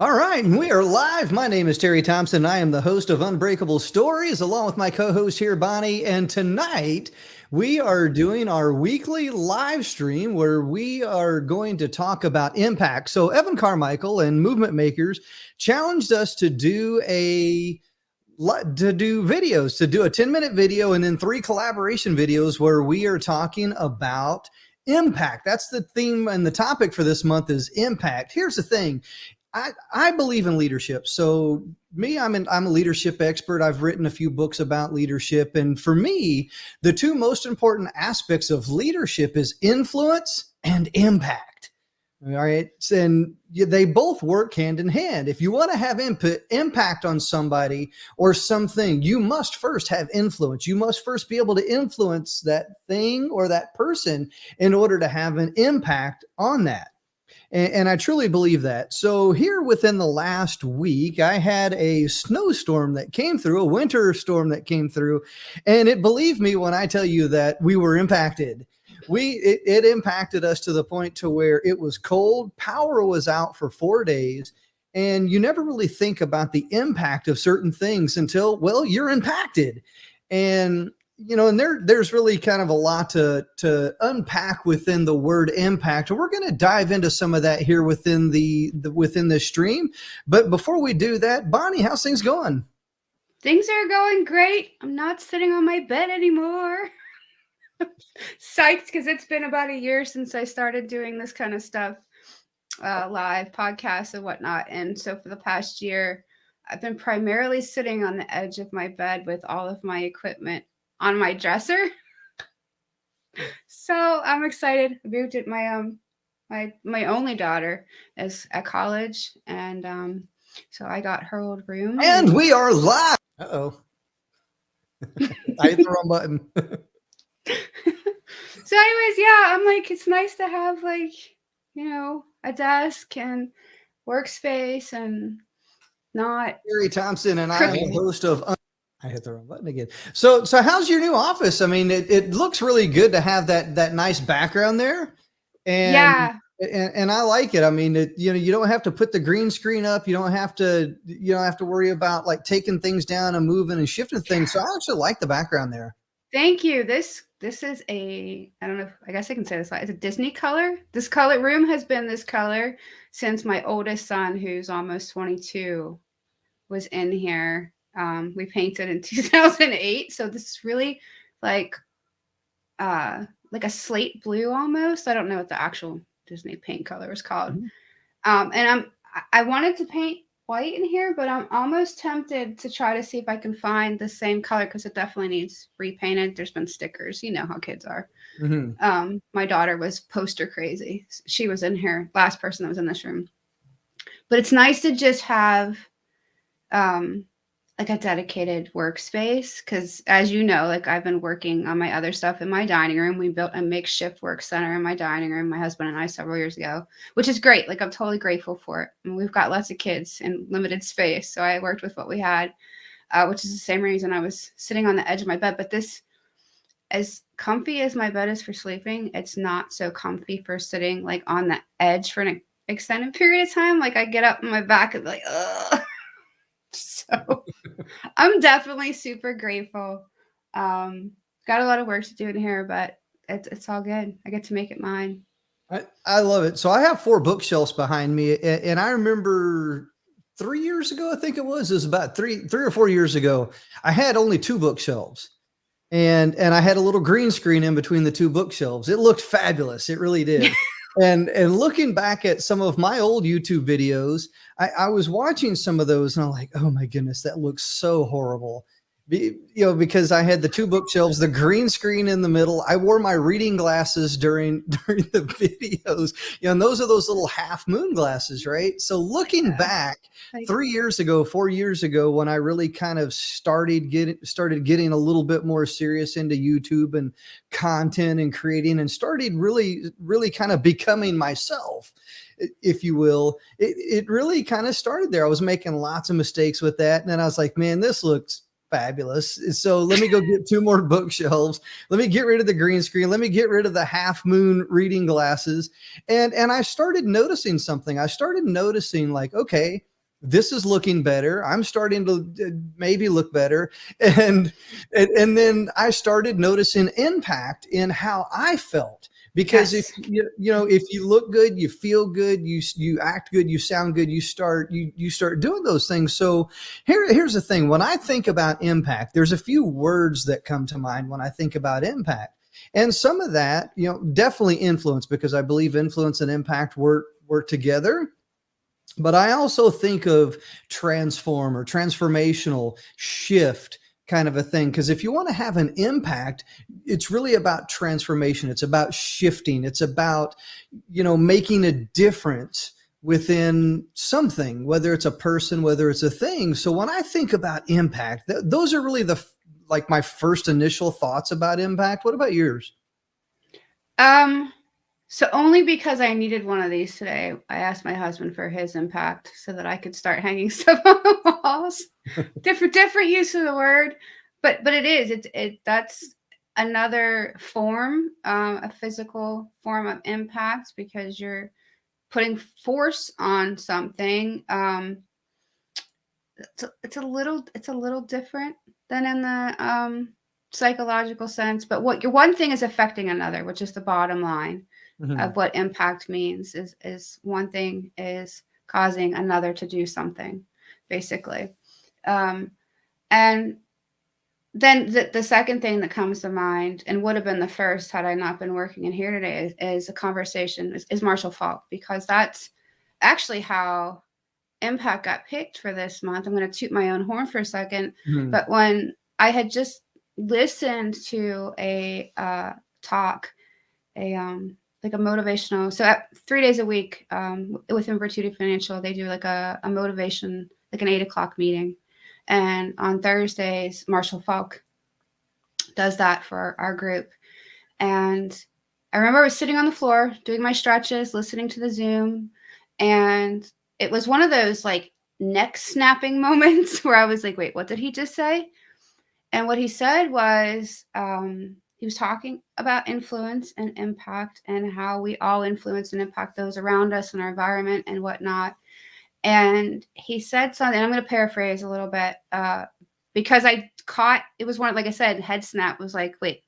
All right, and we are live. My name is Terry Thompson. I am the host of Unbreakable Stories, along with my co-host here, Bonnie. And tonight we are doing our weekly live stream where we are going to talk about impact. So Evan Carmichael and Movement Makers challenged us to do videos, to do a 10-minute video and then 3 collaboration videos where we are talking about impact. That's the theme, and the topic for this month is impact. Here's the thing. I believe in leadership. So I'm a leadership expert. I've written a few books about leadership. And for me, the 2 most important aspects of leadership is influence and impact. All right. And they both work hand in hand. If you want to have impact on somebody or something, you must first have influence. You must first be able to influence that thing or that person in order to have an impact on that. And I truly believe that. So here within the last week, I had a snowstorm that came through, a winter storm that came through. And believe me when I tell you that we were impacted. It impacted us to the point to where it was cold, power was out for 4 days. And you never really think about the impact of certain things until, well, you're impacted. And there's really kind of a lot to unpack within the word impact. And we're going to dive into some of that here within within the stream. But before we do that, Bonnie, how's things going? Things are going great. I'm not sitting on my bed anymore. Psyched, because it's been about a year since I started doing this kind of stuff, live podcasts and whatnot. And so for the past year, I've been primarily sitting on the edge of my bed with all of my equipment on my dresser. So I'm excited. I moved it. My only daughter is at college, and so I got her old room. And we are live. Uh-oh. I hit the wrong button. So anyways, yeah, I'm like, it's nice to have a desk and workspace and not. Terry Thompson and I am the host of I hit the wrong button again. So how's your new office? I mean, it looks really good to have that nice background there. And yeah. And I like it. I mean, you don't have to put the green screen up. You don't have to worry about like taking things down and moving and shifting things. So I actually like the background there. Thank you. This is I don't know, I guess I can say this, it's a Disney color. This room has been this color since my oldest son, who's almost 22, was in here. We painted in 2008. So this is really like a slate blue almost. I don't know what the actual Disney paint color is called. Mm-hmm. And I wanted to paint white in here, but I'm almost tempted to try to see if I can find the same color, because it definitely needs repainted. There's been stickers. You know how kids are. Mm-hmm. My daughter was poster crazy. She was in here, last person that was in this room. But it's nice to just have like a dedicated workspace, because as you know, like I've been working on my other stuff in my dining room. We built a makeshift work center in my dining room, my husband and I, several years ago, which is great. Like I'm totally grateful for it. And we've got lots of kids and limited space, so I worked with what we had, which is the same reason I was sitting on the edge of my bed. But this, as comfy as my bed is for sleeping, it's not so comfy for sitting like on the edge for an extended period of time. Like I get up and my back is like, ugh. So I'm definitely super grateful. Got a lot of work to do in here, but it's all good. I get to make it mine. I love it. So I have 4 bookshelves behind me, and I remember 3 years ago, I think it was about three or 4 years ago, I had only 2 bookshelves, and I had a little green screen in between the 2 bookshelves. It looked fabulous. It really did. And looking back at some of my old YouTube videos, I was watching some of those and I'm like, oh my goodness, that looks so horrible. Because I had the 2 bookshelves, the green screen in the middle. I wore my reading glasses during the videos, and those are those little half moon glasses, right? So looking back 3 years ago, 4 years ago, when I really kind of started getting a little bit more serious into YouTube and content and creating, and started really, really kind of becoming myself, if you will, it really kind of started there. I was making lots of mistakes with that. And then I was like, man, this looks fabulous. So let me go get 2 more bookshelves. Let me get rid of the green screen. Let me get rid of the half moon reading glasses. And I started noticing something. I started noticing like, okay, this is looking better. I'm starting to maybe look better. And, and then I started noticing impact in how I felt. Because if Yes. if you look good, you feel good, you act good, you sound good, you start doing those things. So here's the thing. When I think about impact, there's a few words that come to mind when I think about impact. And some of that, definitely influence, because I believe influence and impact work together. But I also think of transform or transformational shift kind of a thing. Because if you want to have an impact, it's really about transformation. It's about shifting. It's about, making a difference within something, whether it's a person, whether it's a thing. So when I think about impact, those are really like my first initial thoughts about impact. What about yours? Um, so only because I needed one of these today, I asked my husband for his impact so that I could start hanging stuff on the walls. Different use of the word, but it is that's another form, a physical form of impact, because you're putting force on something. It's a little different than in the psychological sense, but what your one thing is affecting another, which is the bottom line Mhm. of what impact means, is one thing is causing another to do something, basically. um, and then the second thing that comes to mind, and would have been the first had I not been working in here today, is a conversation, is Marshall Falk, because that's actually how impact got picked for this month. I'm going to toot my own horn for a second, Mhm. but when I had just listened to a talk, a like a motivational, so 3 days a week, within Virtuti Financial, they do like a motivation, like an 8 o'clock meeting, and on Thursdays Marshall Falk does that for our group. And I remember I was sitting on the floor doing my stretches, listening to the Zoom, and it was one of those like neck snapping moments where I was like, wait, what did he just say? And what he said was, he was talking about influence and impact, and how we all influence and impact those around us and our environment and whatnot. And he said something, I'm going to paraphrase a little bit, because I caught, it was one, like I said, head snap was like, wait.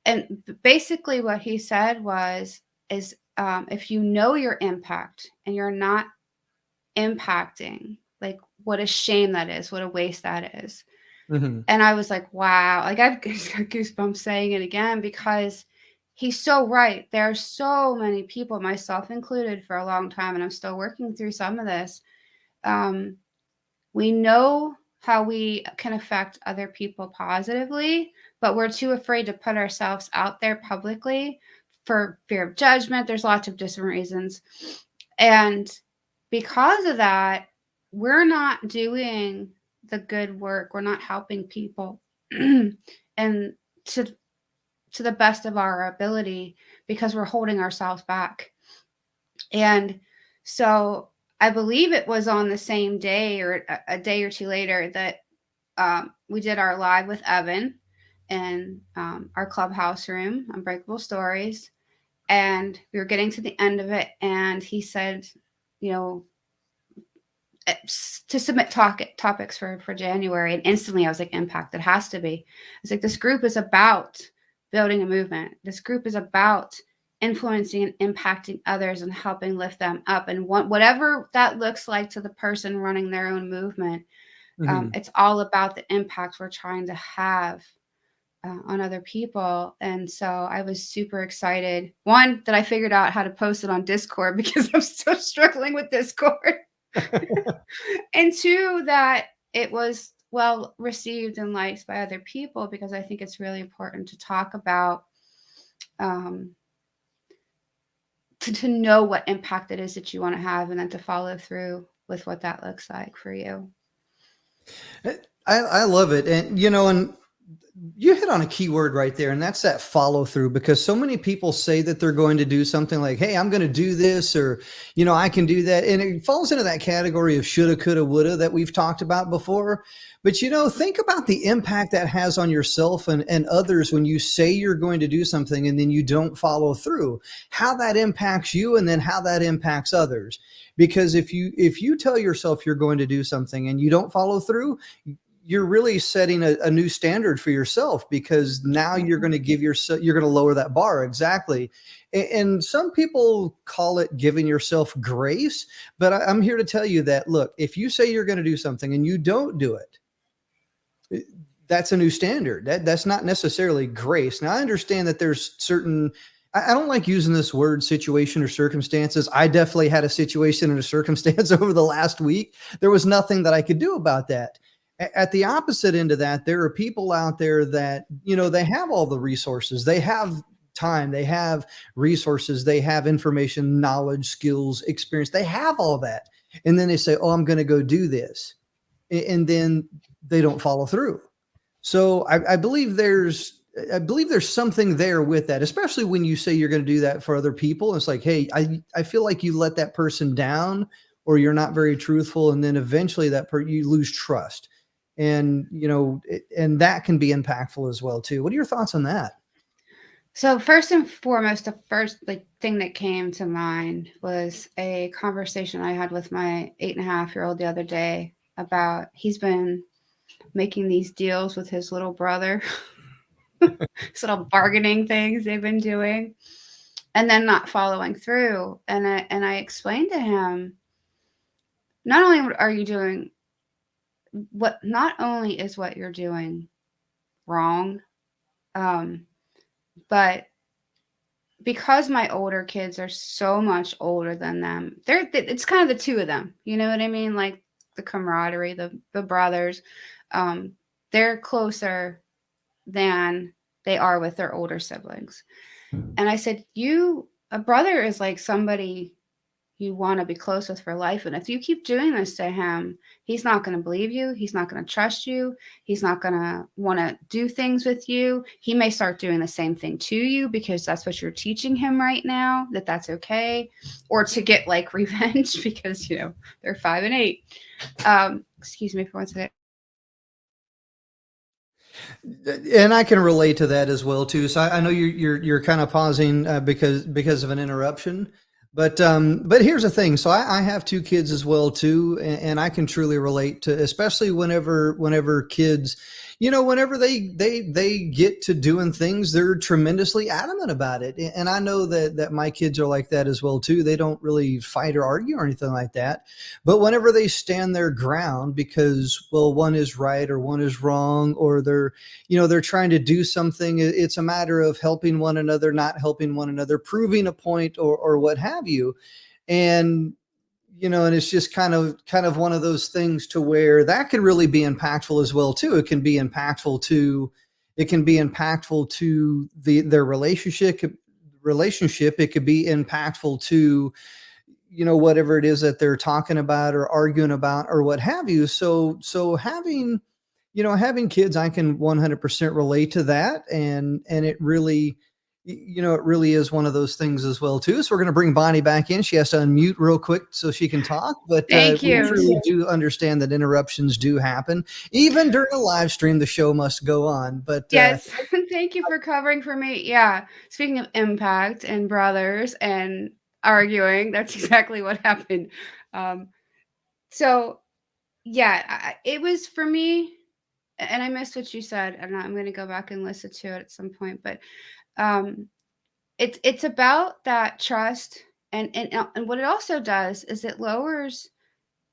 And basically what he said is, if you know your impact and you're not impacting, like, what a shame that is, what a waste that is. Mhm. And I was like, wow, like I've got goosebumps saying it again, because he's so right. There are so many people, myself included, for a long time, and I'm still working through some of this. Um, we know how we can affect other people positively, but we're too afraid to put ourselves out there publicly for fear of judgment. There's lots of different reasons. And because of that, we're not doing the good work. We're not helping people and to the best of our ability, because we're holding ourselves back. And so I believe it was on the same day, or a day or two later, that we did our live with Evan in our clubhouse room, Unbreakable Stories. And we were getting to the end of it. And he said, you know, to submit topics for January. And instantly I was like, impact, it has to be. It's like, this group is about building a movement. This group is about influencing and impacting others and helping lift them up. And whatever that looks like to the person running their own movement, Mhm. it's all about the impact we're trying to have on other people. And so I was super excited. One, that I figured out how to post it on Discord, because I'm still struggling with Discord. And two, that it was well received and liked by other people, because I think it's really important to talk about, um, to know what impact it is that you want to have, and then to follow through with what that looks like for you. I love it. And, and You hit on a key word right there, and that's that follow through, because so many people say that they're going to do something like, hey, I'm going to do this, or, I can do that. And it falls into that category of shoulda, coulda, woulda that we've talked about before. But, think about the impact that has on yourself and others when you say you're going to do something and then you don't follow through, how that impacts you and then how that impacts others. Because if you tell yourself you're going to do something and you don't follow through, you're really setting a new standard for yourself, because now you're going to you're going to lower that bar. Exactly. And some people call it giving yourself grace, but I'm here to tell you that, look, if you say you're going to do something and you don't do it, that's a new standard. That's not necessarily grace. Now I understand that there's certain, I don't like using this word situation or circumstances. I definitely had a situation and a circumstance over the last week. There was nothing that I could do about that. At the opposite end of that, there are people out there that, they have all the resources. They have time, they have resources, they have information, knowledge, skills, experience. They have all that. And then they say, oh, I'm going to go do this. And then they don't follow through. So I believe there's something there with that, especially when you say you're going to do that for other people. It's like, hey, I feel like you let that person down, or you're not very truthful. And then eventually you lose trust. And, and that can be impactful as well too. What are your thoughts on that? So first and foremost, the first thing that came to mind was a conversation I had with my 8.5-year-old the other day about he's been making these deals with his little brother, these little bargaining things they've been doing, and then not following through. And I explained to him, not only are you doing not only is what you're doing wrong, but because my older kids are so much older than them, it's kind of the two of them. You know what I mean? Like the camaraderie, the brothers, they're closer than they are with their older siblings. And I said, a brother is like somebody you want to be close with for life. And if you keep doing this to him, he's not going to believe you. He's not going to trust you. He's not going to want to do things with you. He may start doing the same thing to you because that's what you're teaching him right now, that's okay. Or to get like revenge because, they're 5 and 8. Excuse me for 1 second. And I can relate to that as well too. So I know you're kind of pausing because of an interruption, but here's the thing. So I have two kids as well too, and I can truly relate to, especially whenever kids, whenever they get to doing things, they're tremendously adamant about it. And I know that my kids are like that as well too. They don't really fight or argue or anything like that, but whenever they stand their ground because, well, one is right or one is wrong, or they're trying to do something, it's a matter of helping one another, not helping one another, proving a point, or what have you. And and it's just kind of one of those things to where that can really be impactful as well too. It can be impactful to their relationship. It could be impactful to whatever it is that they're talking about or arguing about or what have you. So having kids, I can 100% relate to that. And it really, it really is one of those things as well too. So we're going to bring Bonnie back in. She has to unmute real quick so she can talk, but Thank we you. truly do understand that interruptions do happen. Even during a live stream, the show must go on. But Yes. Thank you for covering for me. Yeah. Speaking of impact and brothers and arguing, that's exactly what happened. So yeah, it was for me, and I missed what you said, and I'm going to go back and listen to it at some point. But um, it's about that trust, and what it also does is it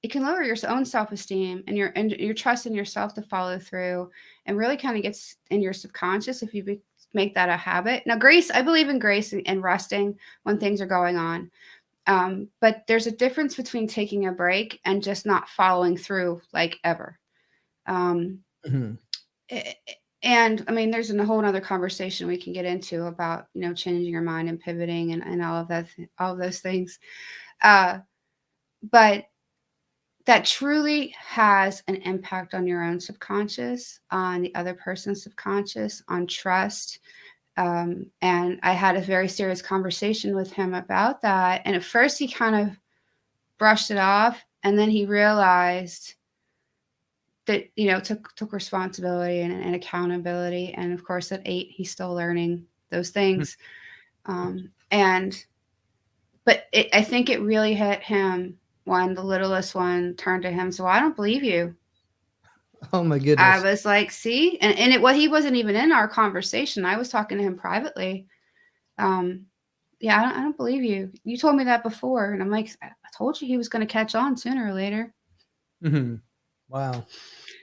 can lower your own self-esteem and your trust in yourself to follow through, and really kind of gets in your subconscious if you make that a habit. Now, grace, I believe in grace and resting when things are going on. But there's a difference between taking a break and just not following through like ever. Um, mhm. and I mean, there's a whole other conversation we can get into about, changing your mind and pivoting and all of that, all of those things. But that truly has an impact on your own subconscious, on the other person's subconscious, on trust. And I had a very serious conversation with him about that. And at first, he kind of brushed it off, and then he realized that, took responsibility and accountability. And of course, at 8, he's still learning those things. And but I think it really hit him when the littlest one turned to him. So I don't believe you. Oh my I goodness. was like, see, and he wasn't even in our conversation. I was talking to him privately. Um, yeah, I don't believe you. You told me that before, and I'm like, I told you he was going to catch on sooner or later. Mhm. Wow.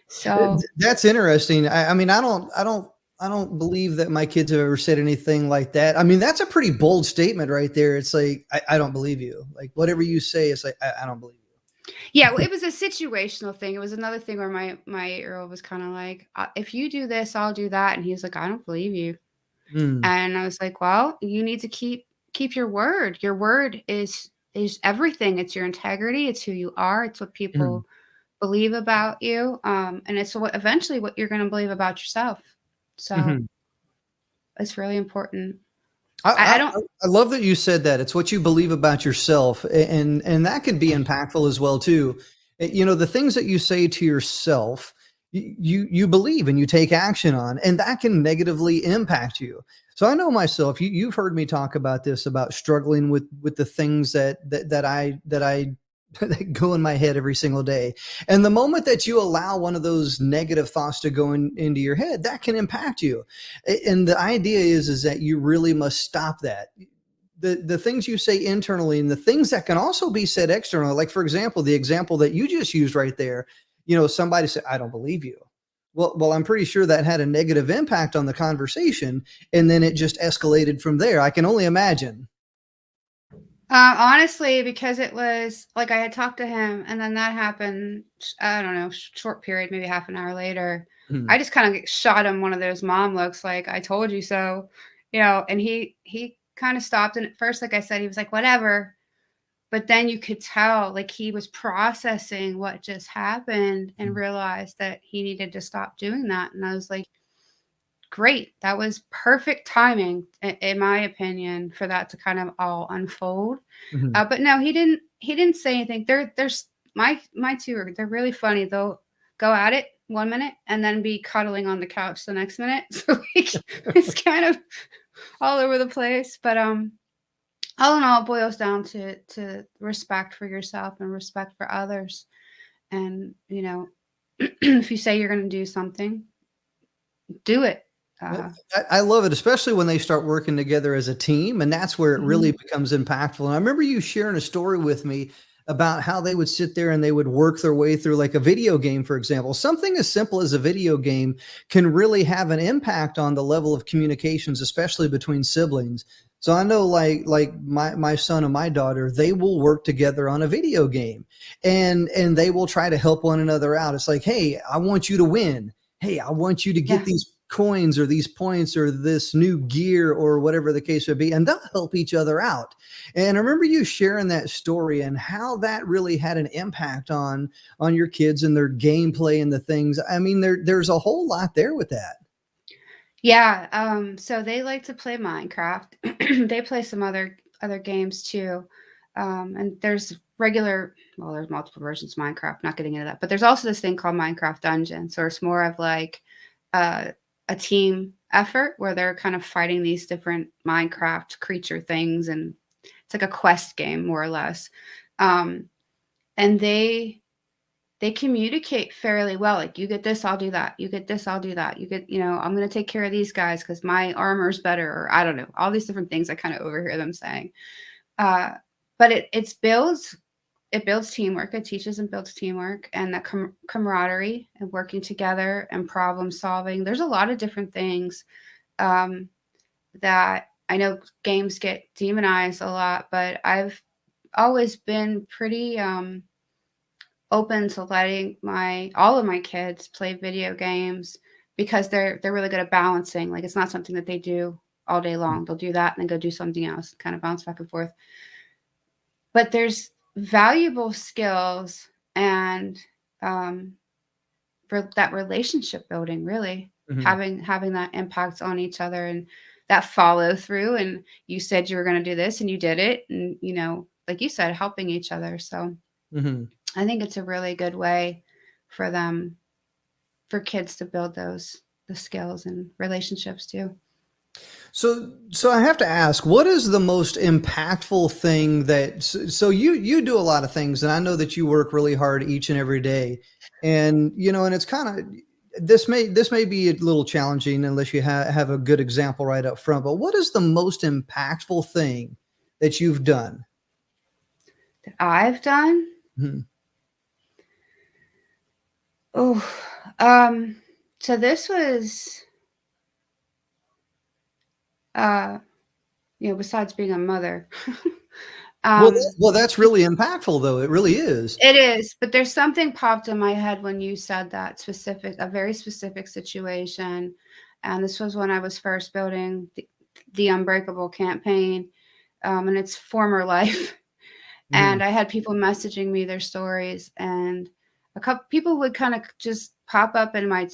So That's interesting. I mean, I don't believe that my kids have ever said anything like that. I mean, that's a pretty bold statement right there. It's like, I don't believe you. Like whatever you say, it's like, I don't believe yeah, well, it was a situational thing. It was another thing where my 8-year-old was kind of like, if you do this, I'll do that, and he was like, I don't believe you. you. Mm, And I was like, well, you need to keep your word. Your word is everything. It's your integrity. It's who you are. It's what mhm, people believe about you. And it's what eventually what you're going to believe about yourself. So mhm. it's really important. I, I I don't. I love that you said that. It's what you believe about yourself, and that can be impactful as well too. You know, the things that you say to yourself, you believe and you take action on, and that can negatively impact you. So I know myself. You've heard me talk about this, about struggling with the things that I that go in my head every single day. And the moment that you allow one of those negative thoughts to go into your head, that can impact you. And the idea is that you really must stop that. The things you say internally and the things that can also be said externally, like for example, the example that you just used right there, somebody said, I don't believe you. Well, I'm pretty sure that had a negative impact on the conversation, and then it just escalated from there. I can only imagine. Honestly, because it was like I had talked to him, and then that happened. I don't know, short period, maybe half an hour later. I Mhm, just kind of shot him one of those mom looks, like I told you so, And he kind of stopped, and at first, like I said, he was like, "Whatever," but then you could tell, like he was processing what just happened and mhm, realized that he needed to stop doing that. And I was like, great. That was perfect timing, in my opinion, for that to kind of all unfold. mhm. But no, he didn't. He didn't say anything. There's my two are they're really funny. They'll go at it 1 minute and then be cuddling on the couch the next minute. So like, it's kind of all over the place. But all in all, it boils down to respect for yourself and respect for others. And if you say you're going to do something, do it. Yep. Uh, I love it, especially when they start working together as a team, and that's where it really mhm. becomes impactful. And I remember you sharing a story with me about how they would sit there and they would work their way through like a video game, for example. Something as simple as a video game can really have an impact on the level of communications, especially between siblings. So I know like my son and my daughter, they will work together on a video game, and they will try to help one another out. It's like, hey, I want you to win. Hey, I want you to get Yeah. these coins or these points or this new gear or whatever the case would be, and they'll help each other out. And I remember you sharing that story and how that really had an impact on your kids and their gameplay and the things. I mean, there's a whole lot there with that. Yeah, so they like to play Minecraft. They play some other games too. And there's multiple versions of Minecraft, not getting into that. But there's also this thing called Minecraft Dungeon. So it's more of like uh, a team effort where they're kind of fighting these different Minecraft creature things, and it's like a quest game more or less. Um, and they communicate fairly well. Like, you get this, I'll do that. You get this, I'll do that. I'm going to take care of these guys because my armor's better, or I don't know, all these different things I kind of overhear them saying. Uh, but it builds teamwork. It teaches and builds teamwork and that camaraderie and working together and problem solving. There's a lot of different things um, that I know games get demonized a lot, but I've always been pretty open to letting my all of my kids play video games because they're really good at balancing. Like, it's not something that they do all day long. They'll do that and then go do something else, kind of bounce back and forth. But there's valuable skills and and um, that relationship building, really Mhm. having that impact on each other and that follow through. And you said you were going to do this, and you did it, and like you said, helping each other. So Mhm. I think it's a really good way for them, for kids to build the skills and relationships too. So I have to ask, what is the most impactful thing so you do a lot of things, and I know that you work really hard each and every day, and and it's kind of this may be a little challenging unless you have a good example right up front. But what is the most impactful thing that you've done? That I've done. Mhm. Oh, um, so this was, uh, besides being a mother, Well, um, that's really impactful, though. It really is. it is, but there's something popped in my head when you said that a very specific situation. And this was when I was first building the Unbreakable campaign, in its former life. Mhm. And I had people messaging me their stories, and a couple people would kind of just pop up in my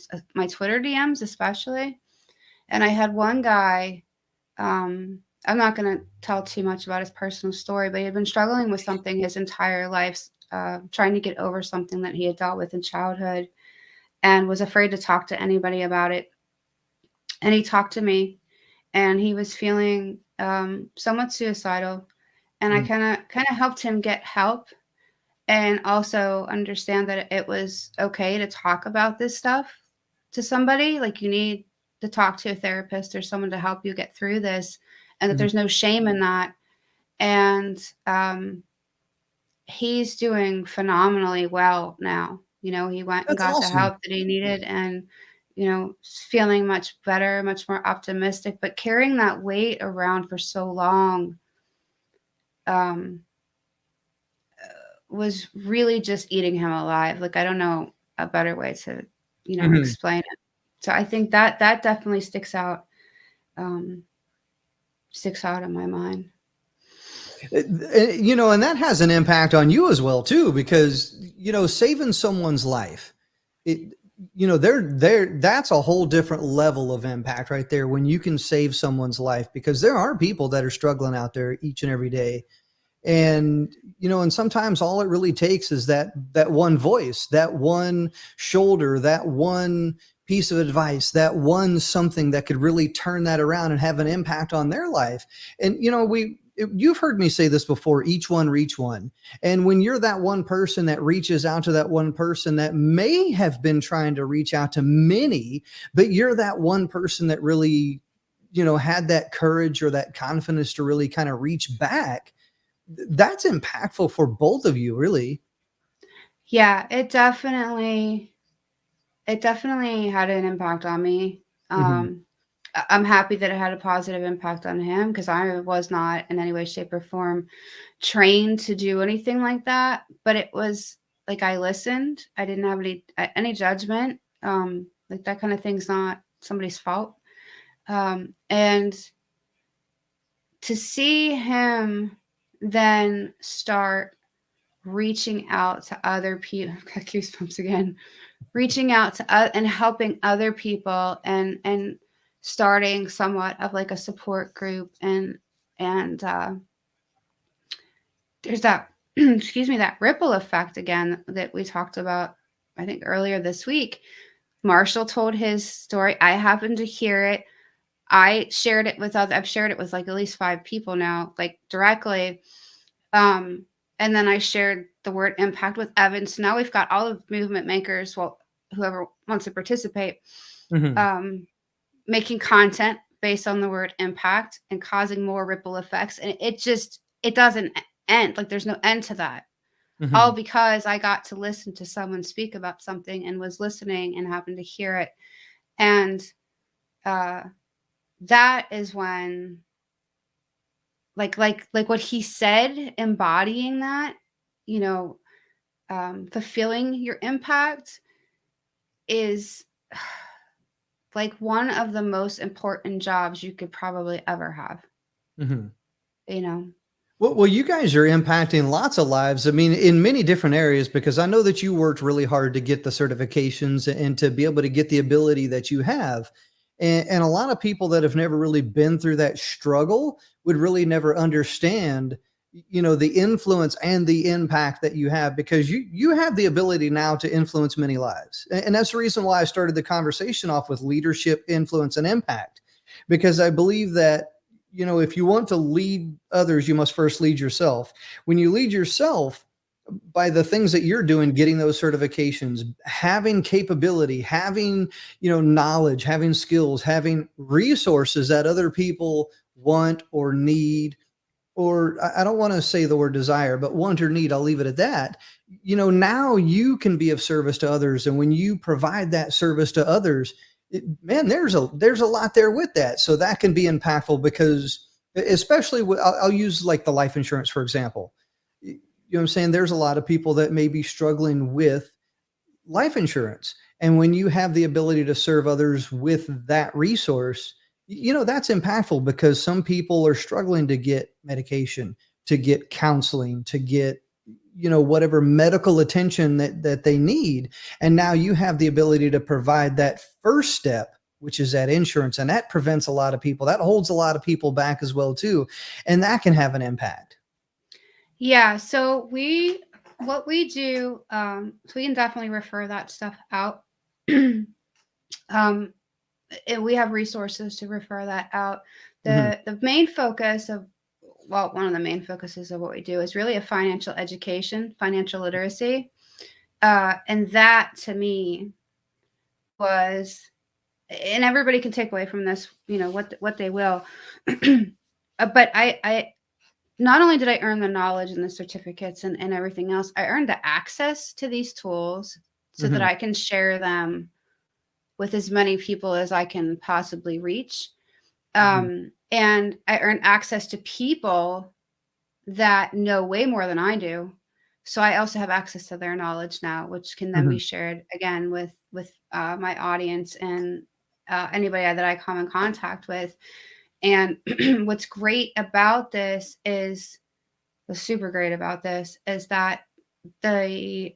Twitter DMs, especially. And I had one guy. I'm not going to tell too much about his personal story, but he had been struggling with something his entire life, trying to get over something that he had dealt with in childhood, and was afraid to talk to anybody about it. And he talked to me, and he was feeling somewhat suicidal. And I Mhm. kind of helped him get help, and also understand that it was okay to talk about this stuff to somebody. Like, you need to talk to a therapist or someone to help you get through this, and that Mhm. there's no shame in that. And he's doing phenomenally well now. He went and That's got the awesome. help that he needed, and feeling much better, much more optimistic. But carrying that weight around for so long, um, was really just eating him alive. Like, I don't know a better way to, Mhm. explain it. So I think that definitely um, sticks out in my mind. And that has an impact on you as well too, because saving someone's life, it they're that's a whole different level of impact right there when you can save someone's life, because there are people that are struggling out there each and every day. And sometimes all it really takes is that one voice, that one shoulder, that one piece of advice, that one something that could really turn that around and have an impact on their life. And you've heard me say this before, each one reach one. And when you're that one person that reaches out to that one person that may have been trying to reach out to many, but you're that one person that really had that courage or that confidence to really kind of reach back, that's impactful for both of you, really. Yeah, it definitely had an impact on me. Mhm. I'm happy that it had a positive impact on him, because I was not in any way, shape, or form trained to do anything like that. But it was like, I listened. I didn't have any judgment. Like, that kind of thing's not somebody's fault. And to see him then start reaching out to other people, got goosebumps again, reaching out to and helping other people, and starting somewhat of like a support group, and there's that excuse me, that ripple effect again that we talked about, I think, earlier this week. Marshall told his story. I happened to hear it. I've shared it with like at least 5 people now, like, directly. Um, and then I shared the word impact with Evan. So now we've got all of movement makers, well, whoever wants to participate, Mhm. um, making content based on the word impact and causing more ripple effects. And it doesn't end. Like, there's no end to that. All Mhm. because I got to listen to someone speak about something and was listening and happened to hear it. And uh, that is when, like what he said, embodying that, you know, fulfilling your impact is like one of the most important jobs you could probably ever have, Mhm. you know? Well, you guys are impacting lots of lives. I mean, in many different areas, because I know that you worked really hard to get the certifications and to be able to get the ability that you have. And a lot of people that have never really been through that struggle would really never understand, the influence and the impact that you have, because you have the ability now to influence many lives. And that's the reason why I started the conversation off with leadership, influence, and impact, because I believe that if you want to lead others, you must first lead yourself. When you lead yourself by the things that you're doing, getting those certifications, having capability, having, knowledge, having skills, having resources that other people want or need, or I don't want to say the word desire, but want or need, I'll leave it at that. Now you can be of service to others. And when you provide that service to others, man, there's a lot there with that. So that can be impactful, because especially I'll use like the life insurance, for example. You know what I'm saying? There's a lot of people that may be struggling with life insurance. And when you have the ability to serve others with that resource, that's impactful, because some people are struggling to get medication, to get counseling, to get, whatever medical attention that they need. And now you have the ability to provide that first step, which is that insurance. And that prevents a lot of people, that holds a lot of people back as well, too. And that can have an impact. Yeah. So what we do, so we can definitely refer that stuff out. um, and we have resources to refer that out. Mhm. The main focus of, well, one of the main focuses of what we do is really a financial education, financial literacy. And that to me was, and everybody can take away from this, what they will. But I not only did I earn the knowledge and the certificates and everything else, I earned the access to these tools so that Mhm. I can share them with as many people as I can possibly reach. Mhm. And I earned access to people that know way more than I do. So I also have access to their knowledge now, which can then be Mhm. shared again with my audience and anybody that I come in contact with. And what's great about this is, what's super great about this is that the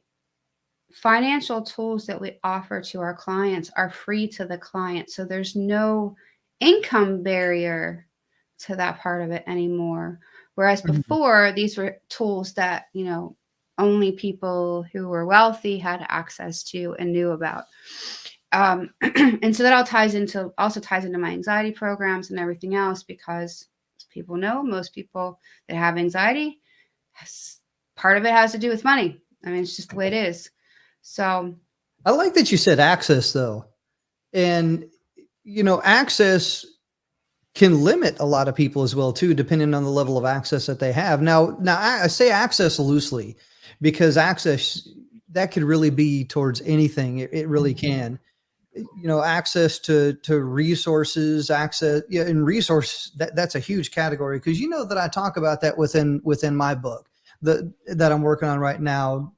financial tools that we offer to our clients are free to the client. So there's no income barrier to that part of it anymore. Whereas Mhm. before, these were tools that, only people who were wealthy had access to and knew about. And so that also ties into my anxiety programs and everything else, because as people know, most people that have anxiety, part of it has to do with money. I mean, it's just the way it is. So, I like that you said access, though. And, access can limit a lot of people as well, too, depending on the level of access that they have. Now I say access loosely, because access, that could really be towards anything. It really can. Access to resources, access, yeah, and resource, that's a huge category, because that I talk about that within my book that I'm working on right now,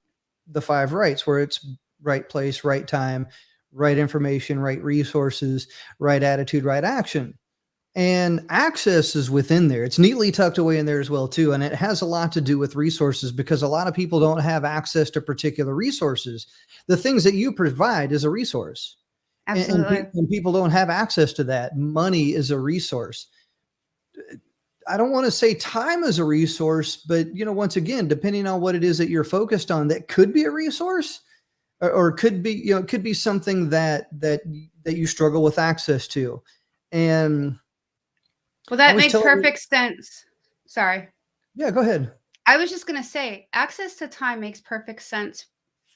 the 5 rights, where it's right place, right time, right information, right resources, right attitude, right action. And access is within there. It's neatly tucked away in there as well, too. And it has a lot to do with resources, because a lot of people don't have access to particular resources. The things that you provide is a resource, absolutely. and people don't have access to that. Money is a resource. I don't want to say time is a resource, but once again, depending on what it is that you're focused on, that could be a resource, or could be, it could be something that you struggle with access to. And Well, I that was makes telling you, perfect sense. Sorry. yeah, go ahead. I was just going to say access to time makes perfect sense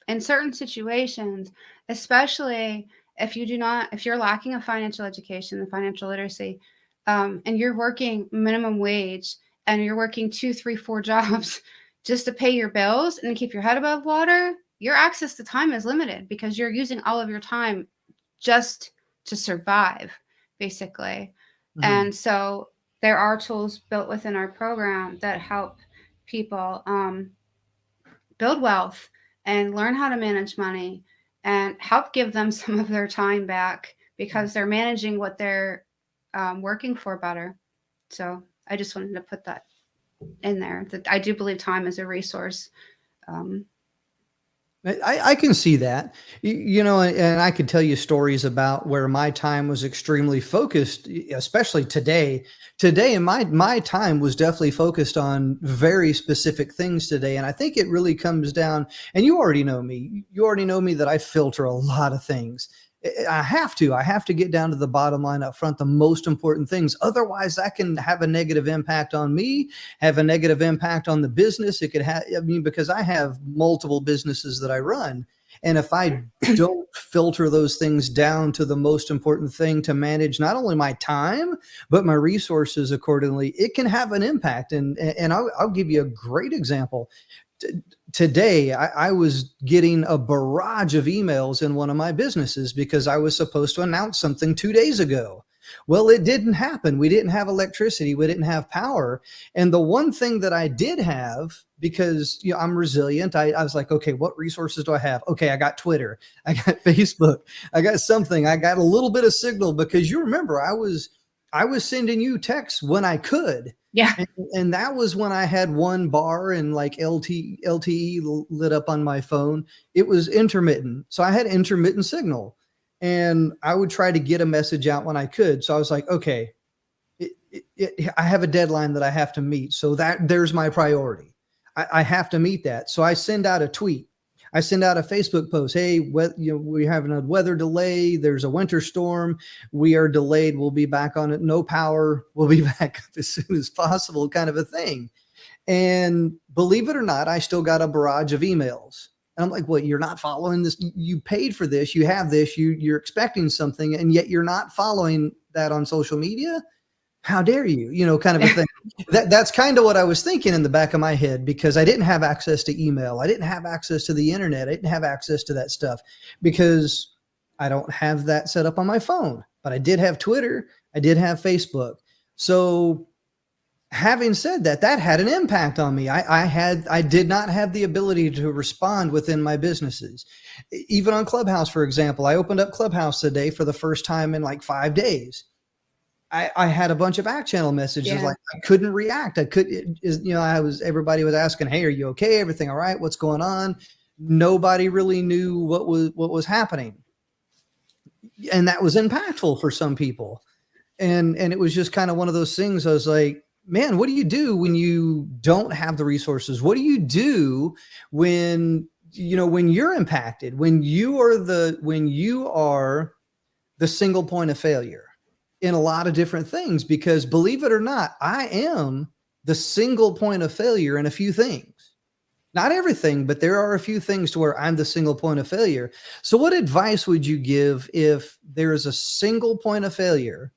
in certain situations, especially if you're lacking a financial education and financial literacy, and you're working minimum wage and you're working 2, 3, 4 jobs just to pay your bills and to keep your head above water, your access to time is limited because you're using all of your time just to survive, basically. Mhm. And so there are tools built within our program that help people build wealth and learn how to manage money and help give them some of their time back because they're managing what they're working for better. So I just wanted to put that. in there. That I do believe time is a resource. Um, I can see that. You know, and I could tell you stories about where my time was extremely focused, especially today. Today, and my time was definitely focused on very specific things today. And I think it really comes down, and you already know me. You already know me that I filter a lot of things. I have to. I have to get down to the bottom line up front, the most important things. Otherwise, that can have a negative impact on me, have a negative impact on the business. It could have, I mean, because I have multiple businesses that I run. And if I don't filter those things down to the most important thing to manage not only my time, but my resources accordingly, it can have an impact. And I'll give you a great example. Today, I was getting a barrage of emails in one of my businesses because I was supposed to announce something 2 days ago. Well, it didn't happen. We didn't have electricity. We didn't have power. And the one thing that I did have, because I'm resilient, I was like, okay, what resources do I have? Okay, I got Twitter, I got Facebook, I got something, I got a little bit of Signal, because you remember I was sending you texts when I could. yeah. And that was when I had one bar and like LTE lit up on my phone. It was intermittent. So I had intermittent signal, and I would try to get a message out when I could. So I was like, okay, I have a deadline that I have to meet. So there's my priority. I have to meet that. So I send out a tweet. I send out a Facebook post. Hey, we're having a weather delay. There's a winter storm. We are delayed. We'll be back on it. No power. We'll be back as soon as possible, kind of a thing. And believe it or not, I still got a barrage of emails. And I'm like, what? You're not following this? You paid for this. You have this. You're expecting something, and yet you're not following that on social media. How dare you? Kind of a thing. That's kind of what I was thinking in the back of my head, because I didn't have access to email. I didn't have access to the internet. I didn't have access to that stuff because I don't have that set up on my phone. But I did have Twitter. I did have Facebook. So having said that, that had an impact on me. I did not have the ability to respond within my businesses. Even on Clubhouse, for example, I opened up Clubhouse today for the first time in like 5 days. I had a bunch of back channel messages. Yeah. Like I couldn't react. Everybody was asking, hey, are you okay? Everything all right? What's going on? Nobody really knew what was happening. And that was impactful for some people. And it was just kind of one of those things. I was like, man, what do you do when you don't have the resources? What do you do when you're impacted, when you are the single point of failure in a lot of different things? Because believe it or not, I am the single point of failure in a few things. Not everything, but there are a few things to where I'm the single point of failure. So what advice would you give if there is a single point of failure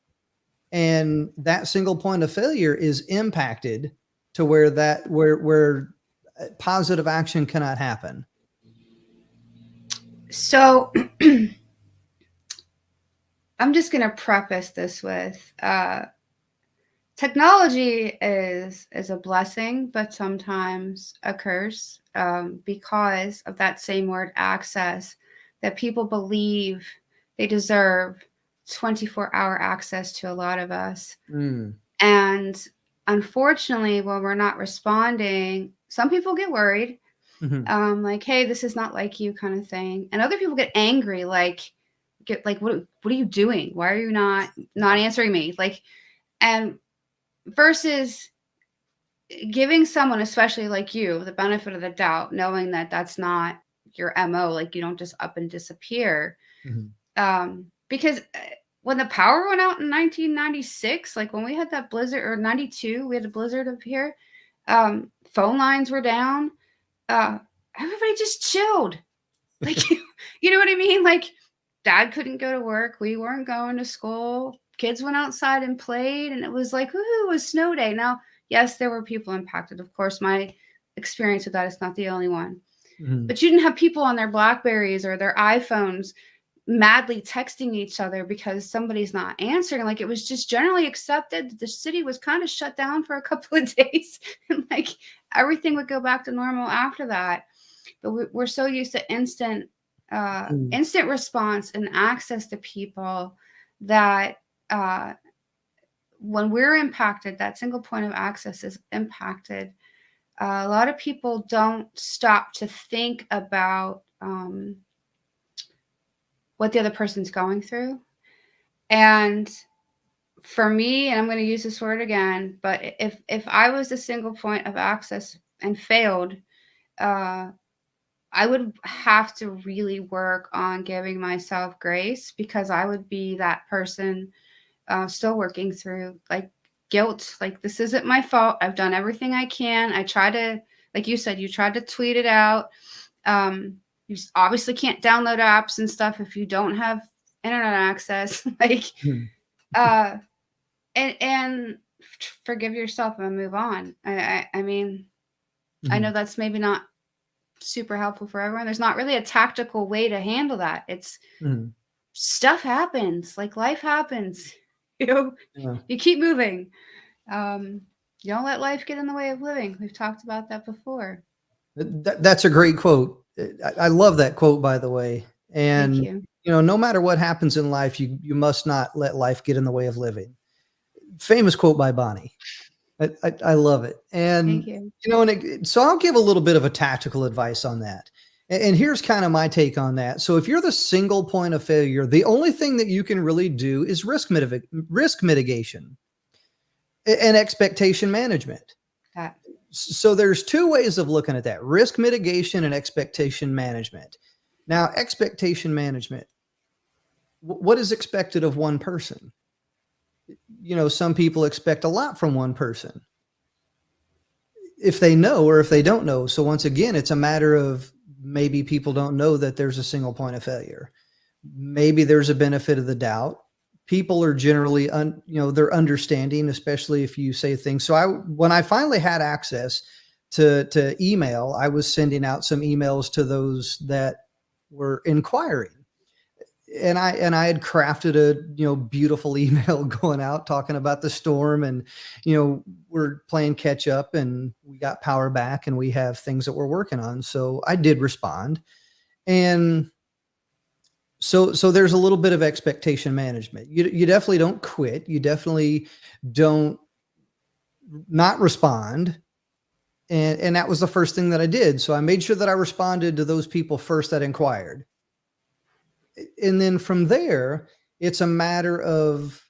and that single point of failure is impacted to where positive action cannot happen? So I'm just going to preface this with technology is a blessing, but sometimes a curse, because of that same word access, that people believe they deserve 24-hour access to a lot of us. And unfortunately, when we're not responding, some people get worried, like, hey, this is not like you, kind of thing. And other people get angry, what are you doing? Why are you not answering me? And versus giving someone, especially like you, the benefit of the doubt, knowing that that's not your MO, like you don't just up and disappear. Because when the power went out in 1996, like when we had that blizzard, or 92, we had a blizzard up here, phone lines were down, everybody just chilled. Like, you know what I mean? Like, dad couldn't go to work, we weren't going to school, kids went outside and played, and it was like, woohoo, it was snow day. Now, yes, there were people impacted. Of course, my experience with that is not the only one. But you didn't have people on their Blackberries or their iPhones madly texting each other because somebody's not answering. Like, it was just generally accepted that the city was kind of shut down for a couple of days, and like everything would go back to normal after that. But we're so used to instant response and access to people that when we're impacted, that single point of access is impacted. A lot of people don't stop to think about what the other person's going through. And for me, and I'm going to use this word again, but if I was the single point of access and failed, I would have to really work on giving myself grace, because I would be that person still working through like guilt. Like, this isn't my fault. I've done everything I can. I try to, like you said, you tried to tweet it out. You obviously can't download apps and stuff if you don't have internet access. Like, uh, and forgive yourself and move on. I mean, I know that's maybe not super helpful for everyone. There's not really a tactical way to handle that. It's stuff happens, like life happens. You keep moving. You don't let life get in the way of living. We've talked about that before. That's a great quote. I love that quote, by the way. And Thank you. No matter what happens in life, you must not let life get in the way of living. Famous quote by Bonnie. I love it. And Thank you. So I'll give a little bit of a tactical advice on that. And here's kind of my take on that. So if you're the single point of failure, the only thing that you can really do is risk mitigation and expectation management. So there's two ways of looking at that: risk mitigation and expectation management. Now, expectation management, what is expected of one person? Some people expect a lot from one person, if they know or if they don't know. So once again, it's a matter of, maybe people don't know that there's a single point of failure. Maybe there's a benefit of the doubt. People are generally, they're understanding, especially if you say things. So when I finally had access to email, I was sending out some emails to those that were inquiring. And I had crafted a, beautiful email going out talking about the storm, and, we're playing catch up, and we got power back, and we have things that we're working on. So I did respond. And so there's a little bit of expectation management. You definitely don't quit. You definitely don't not respond. And that was the first thing that I did. So I made sure that I responded to those people first that inquired. And then from there, it's a matter of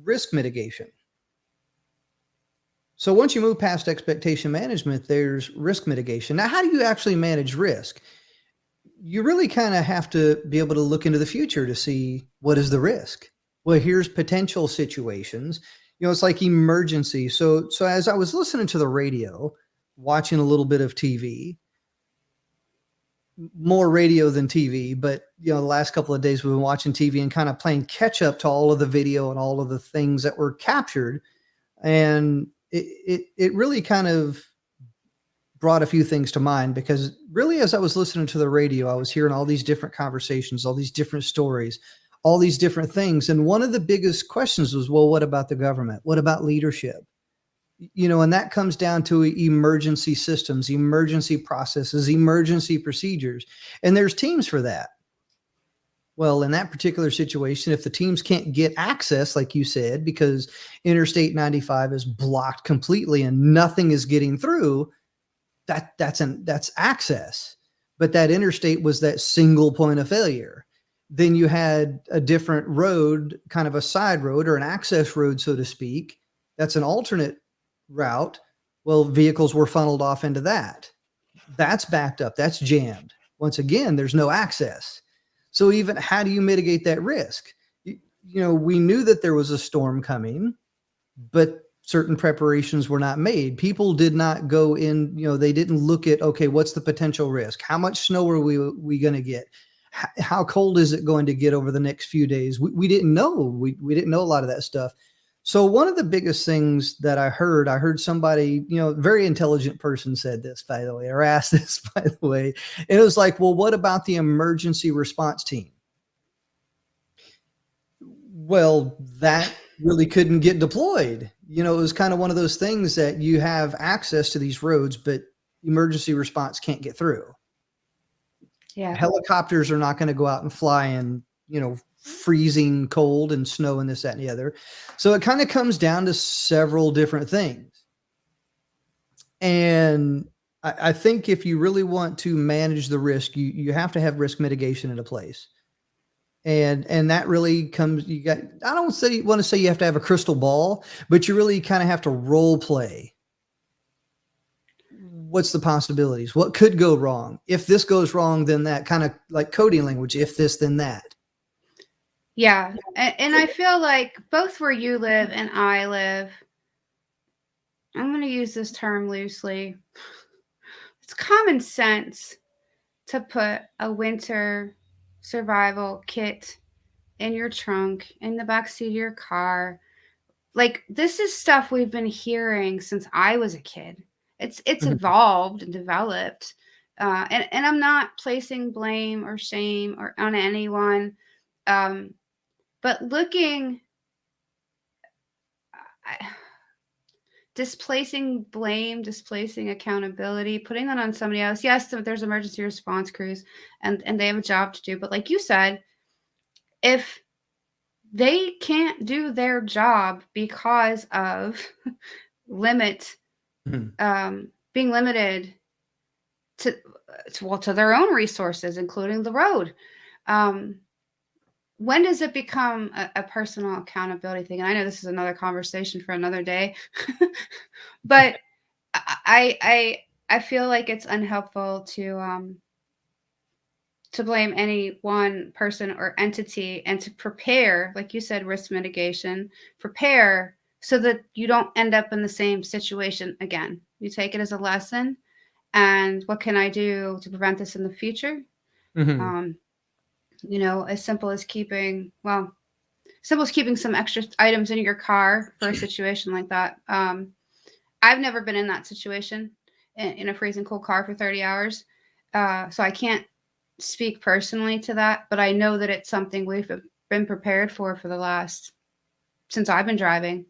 risk mitigation. So once you move past expectation management, there's risk mitigation. Now, how do you actually manage risk? You really kind of have to be able to look into the future to see, what is the risk? Well, here's potential situations. It's like emergency. So as I was listening to the radio, watching a little bit of TV, more radio than TV, but the last couple of days we've been watching TV and kind of playing catch up to all of the video and all of the things that were captured. And it really kind of brought a few things to mind, because really, as I was listening to the radio, I was hearing all these different conversations, all these different stories, all these different things. And one of the biggest questions was, well, what about the government? What about leadership? And that comes down to emergency systems, emergency processes, emergency procedures. And there's teams for that. Well, in that particular situation, if the teams can't get access, like you said, because Interstate 95 is blocked completely and nothing is getting through, that's access. But that interstate was that single point of failure. Then you had a different road, kind of a side road or an access road, so to speak. That's an alternate route. Well, vehicles were funneled off into that. That's backed up. That's jammed. Once again, there's no access. So even how do you mitigate that risk? We knew that there was a storm coming, but certain preparations were not made. People did not go in, they didn't look at, okay, what's the potential risk? How much snow are we going to get? How cold is it going to get over the next few days? We didn't know. We didn't know a lot of that stuff. So one of the biggest things that I heard somebody, very intelligent person said this, by the way, or asked this, by the way. And it was like, well, what about the emergency response team? Well, that really couldn't get deployed. It was kind of one of those things that you have access to these roads, but emergency response can't get through. Yeah. Helicopters are not going to go out and fly and, freezing cold and snow and this, that, and the other. So it kind of comes down to several different things. And I think if you really want to manage the risk, you have to have risk mitigation into place. And that really comes, you got, I don't say want to say you have to have a crystal ball, but you really kind of have to role play. What's the possibilities? What could go wrong? If this goes wrong, then that, kind of like coding language, if this, then that. Yeah. And I feel like both where you live and I live, I'm going to use this term loosely. It's common sense to put a winter survival kit in your trunk, in the backseat of your car. Like, this is stuff we've been hearing since I was a kid. It's Mhm. evolved and developed. And I'm not placing blame or shame or on anyone. But looking, displacing blame, displacing accountability, putting that on somebody else. Yes, there's emergency response crews and they have a job to do. But like you said, if they can't do their job because of being limited to their own resources, including the road. When does it become a personal accountability thing? And I know this is another conversation for another day, but I feel like it's unhelpful to blame any one person or entity, and to prepare, like you said, risk mitigation, prepare so that you don't end up in the same situation again. You take it as a lesson, and what can I do to prevent this in the future? Mm-hmm. As simple as keeping some extra items in your car for a situation like that. I've never been in that situation in a freezing cold car for 30 hours. So I can't speak personally to that, but I know that it's something we've been prepared for since I've been driving,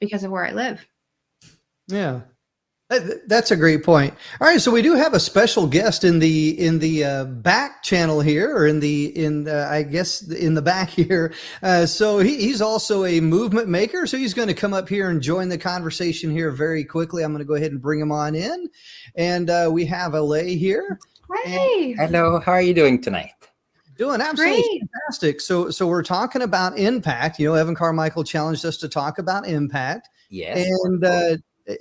because of where I live. Yeah. That's a great point. All right, so we do have a special guest in the back channel here, or in the I guess in the back here. So he's also a movement maker. So he's going to come up here and join the conversation here very quickly. I'm going to go ahead and bring him on in, and we have Alay here. Hey, hello. How are you doing tonight? Doing absolutely great. fantastic. So we're talking about impact. Evan Carmichael challenged us to talk about impact. Yes.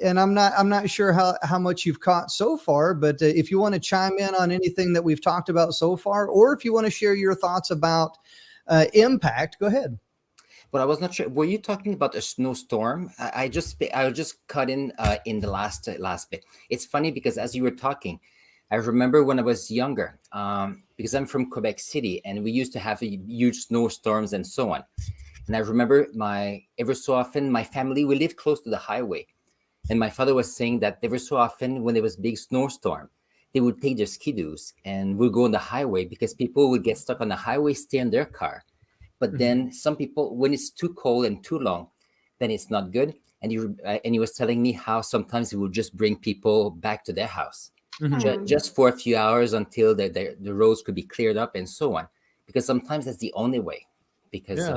And I'm not sure how much you've caught so far, but if you want to chime in on anything that we've talked about so far, or if you want to share your thoughts about impact, go ahead. But I was not sure. Were you talking about a snowstorm? I just cut in the last bit. It's funny because as you were talking, I remember when I was younger, because I'm from Quebec City, and we used to have huge snowstorms and so on. And I remember ever so often, my family, we lived close to the highway. And my father was saying that ever so often when there was big snowstorm, they would take their skidoos and would go on the highway, because people would get stuck on the highway, stay in their car. But then some people, when it's too cold and too long, then it's not good. And he was telling me how sometimes he would just bring people back to their house, just for a few hours until the roads could be cleared up and so on. Because sometimes that's the only way. Because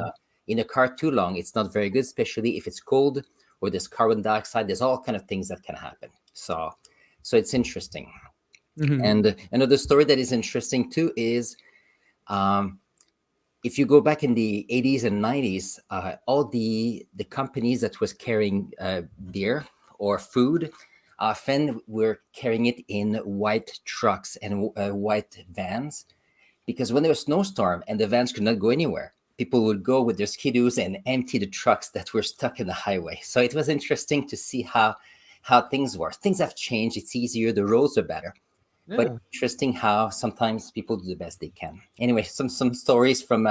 in a car too long, it's not very good, especially if it's cold, or there's carbon dioxide. There's all kind of things that can happen. So it's interesting. And another story that is interesting too is, if you go back in the 80s and 90s, all the companies that was carrying beer or food often were carrying it in white trucks and white vans, because when there was a snowstorm and the vans could not go anywhere, people would go with their skidoos and empty the trucks that were stuck in the highway. So it was interesting to see how things were. Things have changed. It's easier. The roads are better. Yeah. But interesting how sometimes people do the best they can. Anyway, some stories from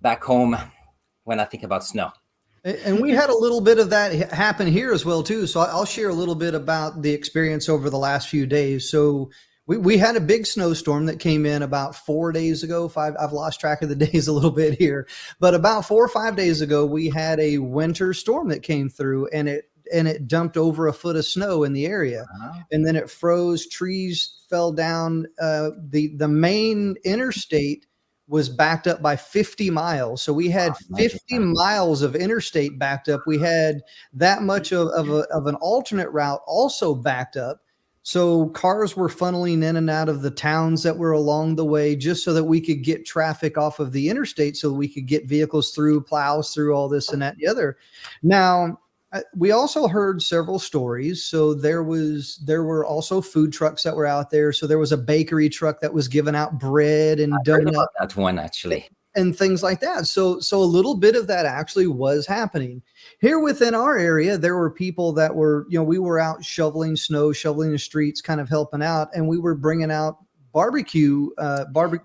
back home when I think about snow. And we had a little bit of that happen here as well, too. So I'll share a little bit about the experience over the last few days. So we had a big snowstorm that came in about 4 days ago. I've lost track of the days a little bit here, but about 4 or 5 days ago, we had a winter storm that came through, and it dumped over a foot of snow in the area. Wow. And then it froze, trees fell down. The main interstate was backed up by 50 miles. So we had 50 miles of interstate backed up. We had that much of an alternate route also backed up. So cars were funneling in and out of the towns that were along the way just so that we could get traffic off of the interstate so we could get vehicles through, plows through, all this and that and the other. Now, we also heard several stories. So there were also food trucks that were out there. So there was a bakery truck that was giving out bread and donuts. That one actually. And things like that. So a little bit of that actually was happening. Here within our area, there were people that were, we were out shoveling snow, shoveling the streets, kind of helping out, and we were bringing out barbecue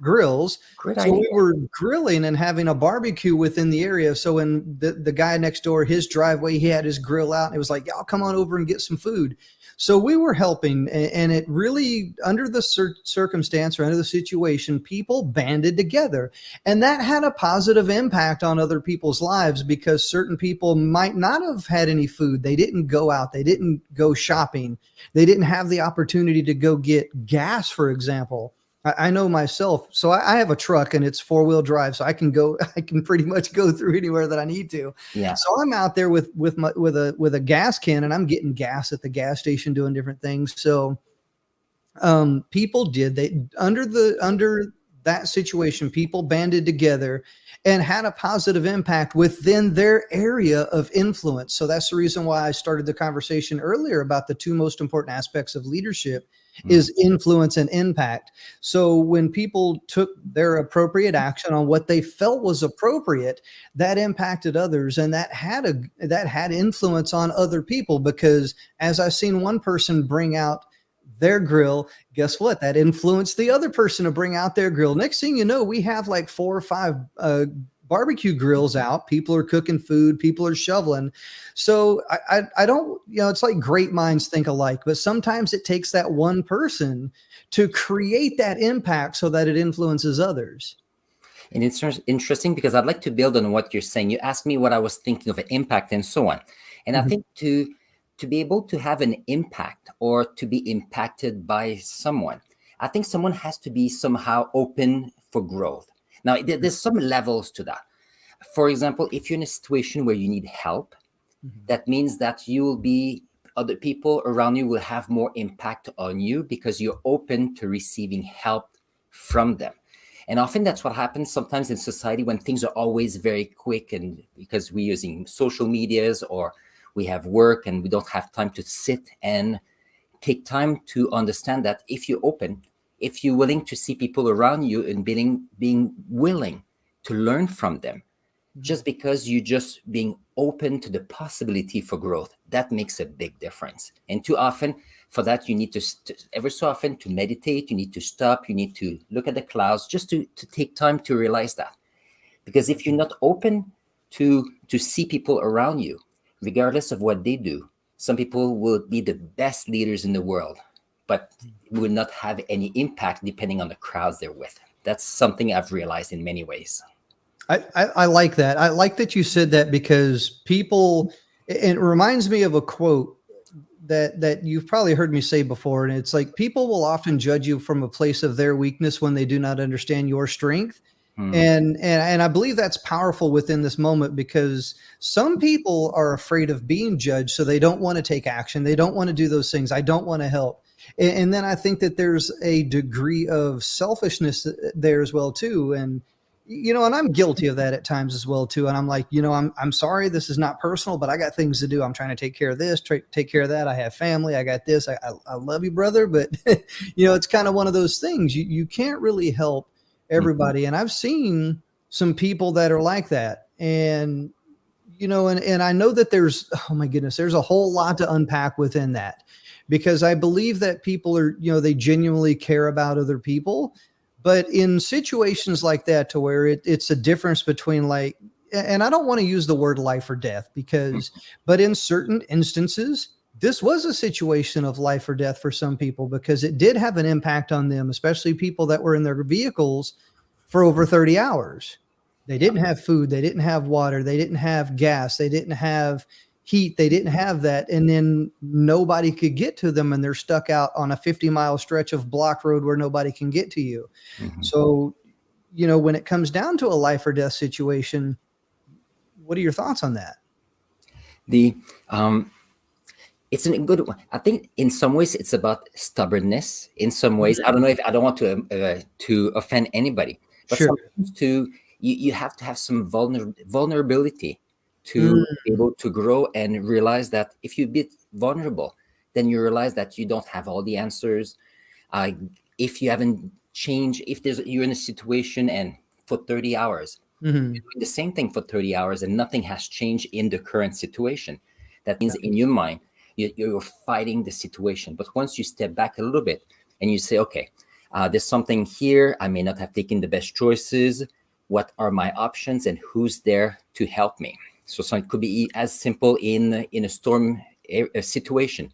grills. So we were grilling and having a barbecue within the area. So when the guy next door, his driveway, he had his grill out and it was like, y'all come on over and get some food. So we were helping, and it really, under the circumstance or under the situation, people banded together, and that had a positive impact on other people's lives because certain people might not have had any food. They didn't go out. They didn't go shopping. They didn't have the opportunity to go get gas, for example. I know myself. So I have a truck and it's 4-wheel drive. So I can pretty much go through anywhere that I need to. Yeah. So I'm out there with a gas can and I'm getting gas at the gas station doing different things. So people under that situation, people banded together and had a positive impact within their area of influence. So that's the reason why I started the conversation earlier about the two most important aspects of leadership is influence and impact. So when people took their appropriate action on what they felt was appropriate, that impacted others, and that had influence on other people, because as I've seen one person bring out their grill, guess what? That influenced the other person to bring out their grill. Next thing you know, we have like 4 or 5 barbecue grills out. People are cooking food. People are shoveling. So I don't, it's like great minds think alike, but sometimes it takes that one person to create that impact so that it influences others. And it's interesting because I'd like to build on what you're saying. You asked me what I was thinking of impact and so on. And I think to be able to have an impact or to be impacted by someone, I think someone has to be somehow open for growth. Now, there's some levels to that. For example, if you're in a situation where you need help, that means that other people around you will have more impact on you because you're open to receiving help from them. And often that's what happens sometimes in society when things are always very quick, and because we're using social medias or we have work and we don't have time to sit and take time to understand that if you're open, if you're willing to see people around you and being willing to learn from them, just because you're just being open to the possibility for growth, that makes a big difference. And too often for that, you need to, ever so often, to meditate, you need to stop, you need to look at the clouds, just to take time to realize that. Because if you're not open to see people around you, regardless of what they do, some people will be the best leaders in the world, but will not have any impact depending on the crowds they're with. That's something I've realized in many ways. I like that. I like that you said that, because people, it reminds me of a quote that you've probably heard me say before. And it's like, people will often judge you from a place of their weakness when they do not understand your strength. And I believe that's powerful within this moment, because some people are afraid of being judged. So they don't want to take action. They don't want to do those things. I don't want to help. And then I think that there's a degree of selfishness there as well too. And I'm guilty of that at times as well too. And I'm like, I'm sorry, this is not personal, but I got things to do. I'm trying to take care of this, take care of that. I have family. I got this. I love you, brother. But it's kind of one of those things. You can't really help everybody. And I've seen some people that are like that. And, and I know that there's, oh my goodness, there's a whole lot to unpack within that, because I believe that people are, they genuinely care about other people. But in situations like that, to where it's a difference between, like, and I don't want to use the word life or death, but in certain instances, this was a situation of life or death for some people, because it did have an impact on them, especially people that were in their vehicles for over 30 hours. They didn't have food. They didn't have water. They didn't have gas. They didn't have heat. They didn't have that. And then nobody could get to them, and they're stuck out on a 50-mile stretch of block road where nobody can get to you. So, when it comes down to a life or death situation, what are your thoughts on that? The It's a good one. I think in some ways it's about stubbornness. In some ways, I don't know if I don't want to offend anybody, but Sure. sometimes you have to have some vulnerability to Mm. be able to grow and realize that if you be vulnerable, then you realize that you don't have all the answers. Uh, if you haven't changed, if you're in a situation and for 30 hours, Mhm. doing the same thing for 30 hours and nothing has changed in the current situation, that means Yeah. in your mind, you're fighting the situation. But once you step back a little bit and you say, okay, there's something here. I may not have taken the best choices. What are my options and who's there to help me? So it could be as simple in a storm a situation,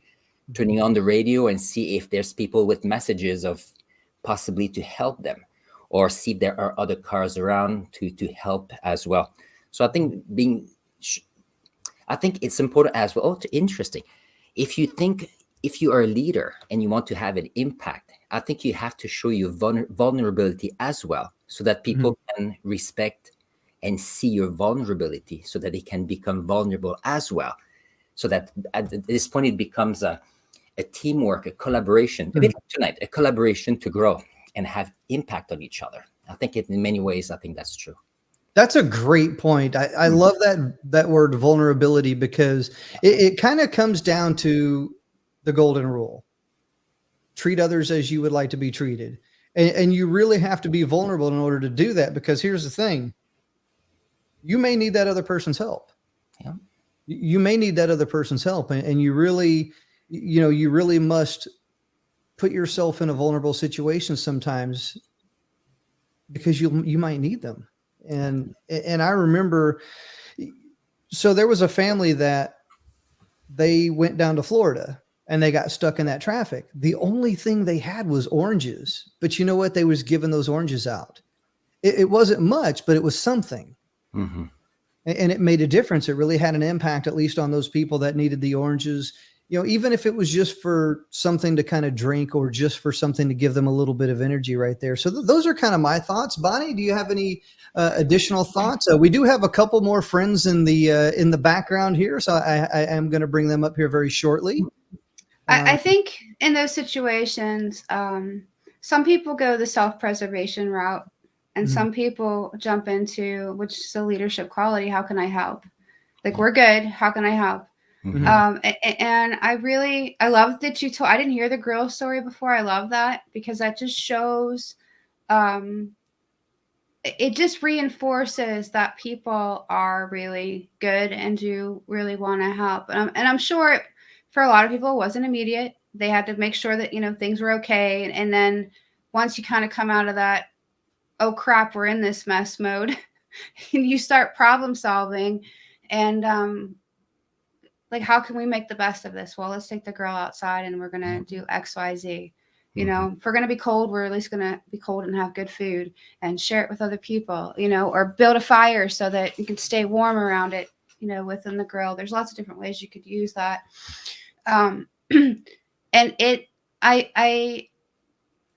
turning on the radio and see if there's people with messages of possibly to help them, or see if there are other cars around to help as well. So I think I think it's important as well. Oh, interesting. If you are a leader and you want to have an impact, I think you have to show your vulnerability as well, so that Mhm. people can respect and see your vulnerability, so that they can become vulnerable as well. So that at this point it becomes a teamwork, a collaboration, a bit Mhm. like tonight, a collaboration to grow and have impact on each other. I think in many ways, I think that's true. That's a great point. I Mhm. love that word vulnerability, because it kind of comes down to the golden rule. Treat others as you would like to be treated. And you really have to be vulnerable in order to do that, because here's the thing. You may need that other person's help. Yeah. You may need that other person's help, and you really, you really must put yourself in a vulnerable situation sometimes, because you might need them. And I remember, so there was a family that they went down to Florida and they got stuck in that traffic. The only thing they had was oranges, but you know what? They was giving those oranges out. It wasn't much, but it was something. Hmm. And it made a difference. It really had an impact, at least on those people that needed the oranges. Even if it was just for something to kind of drink, or just for something to give them a little bit of energy right there. So those are kind of my thoughts. Bonnie, do you have any additional thoughts? We do have a couple more friends in the background here, so I am going to bring them up here very shortly. I think in those situations, some people go the self-preservation route, and Mhm. some people jump into, which is a leadership quality. How can I help? Like, we're good. How can I help? Mhm. And I love that you told. I didn't hear the grill story before. I love that, because that just shows. It just reinforces that people are really good and do really want to help. And I'm sure for a lot of people it wasn't immediate. They had to make sure that things were okay, and then once you kind of come out of that, oh crap, we're in this mess mode, and you start problem solving, and like, how can we make the best of this? Well, let's take the girl outside and we're gonna do XYZ. If we're gonna be cold, we're at least gonna be cold and have good food and share it with other people, or build a fire so that you can stay warm around it, within the grill. There's lots of different ways you could use that. Um, and I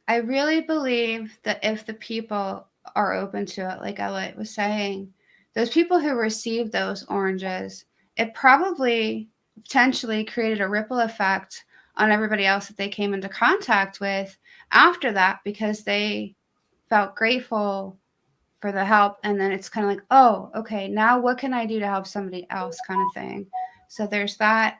really believe that if the people are open to it, like Ella was saying, those people who received those oranges, it probably potentially created a ripple effect on everybody else that they came into contact with after that, because they felt grateful for the help. And then it's kind of like, oh, okay, now what can I do to help somebody else, kind of thing. So there's that.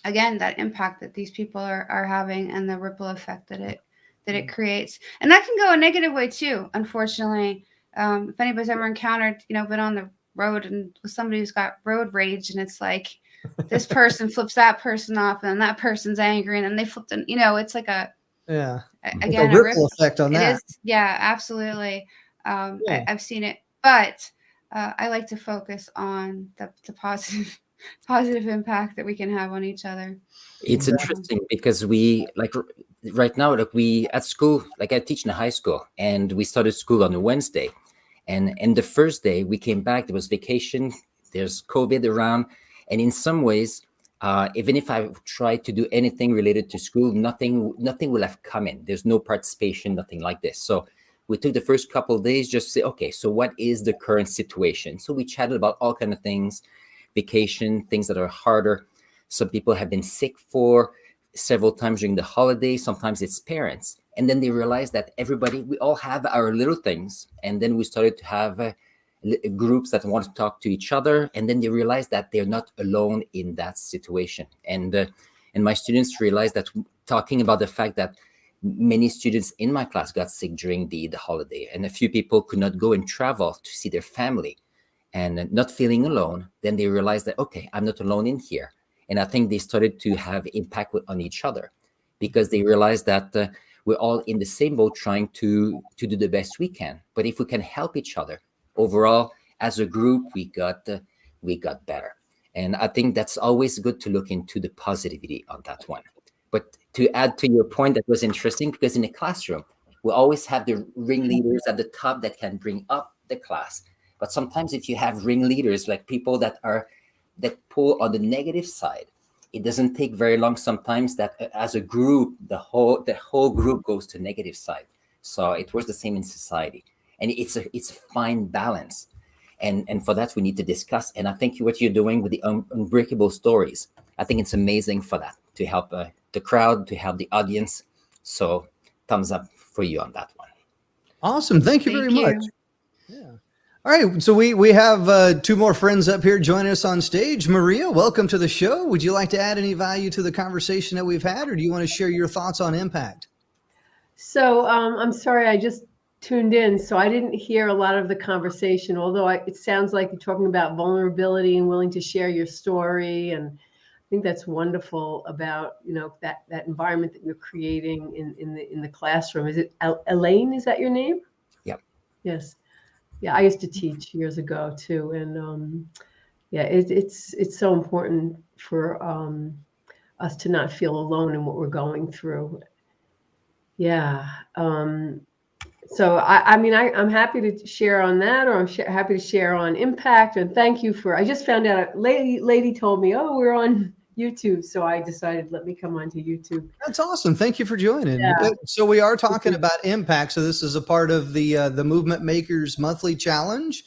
Again, that impact that these people are having, and the ripple effect that it creates, and that can go a negative way too, unfortunately. If anybody's ever encountered, been on the road and with somebody who's got road rage, and it's like this person flips that person off, and then that person's angry, and then they flipped, and it's like Yeah. It's a again, a ripple ripple. effect on It that. is, yeah, absolutely. Yeah. I've seen it, but I like to focus on the positive positive impact that we can have on each other. It's interesting because we like right now, like we at school, like I teach in a high school, and we started school on a Wednesday, and the first day we came back, there was vacation, there's COVID around, and in some ways, even if I tried to do anything related to school, nothing will have come in. There's no participation, nothing like this. So we took the first couple of days just to say, okay, so what is the current situation? So we chatted about all kind of things, vacation, things that are harder. Some people have been sick for several times during the holidays. Sometimes it's parents. And then they realized that we all have our little things. And then we started to have groups that want to talk to each other. And then they realized that they're not alone in that situation. And my students realized that, talking about the fact that many students in my class got sick during the holiday, and a few people could not go and travel to see their family, and not feeling alone, then they realized that, okay, I'm not alone in here. And I think they started to have impact on each other, because they realized that we're all in the same boat, trying to do the best we can. But if we can help each other, overall, as a group, we got better. And I think that's always good to look into the positivity on that one. But to add to your point, that was interesting, because in a classroom, we always have the ringleaders at the top that can bring up the class. But sometimes if you have ringleaders, like people that pull on the negative side, it doesn't take very long sometimes that as a group, the whole group goes to negative side. So it was the same in society. And it's a fine balance. And for that, we need to discuss. And I think what you're doing with the unbreakable stories, I think it's amazing for that, to help the crowd, to help the audience. So thumbs up for you on that one. Awesome. Thank you very much. Yeah. All right. So we have two more friends up here joining us on stage. Maria, welcome to the show. Would you like to add any value to the conversation that we've had, or do you want to share your thoughts on impact? So I'm sorry, I just tuned in, so I didn't hear a lot of the conversation, although it sounds like you're talking about vulnerability and willing to share your story. And I think that's wonderful about, that environment that you're creating in the classroom. Is it Elaine? Is that your name? Yep. Yes. Yeah, I used to teach years ago too. And yeah, it's so important for us to not feel alone in what we're going through. Yeah. So I'm happy to share on that, or I'm happy to share on impact. And thank you I just found out, lady told me, oh, we're on YouTube. So I decided, let me come onto YouTube. That's awesome. Thank you for joining. Yeah. So we are talking about impact. So this is a part of the Movement Makers Monthly Challenge,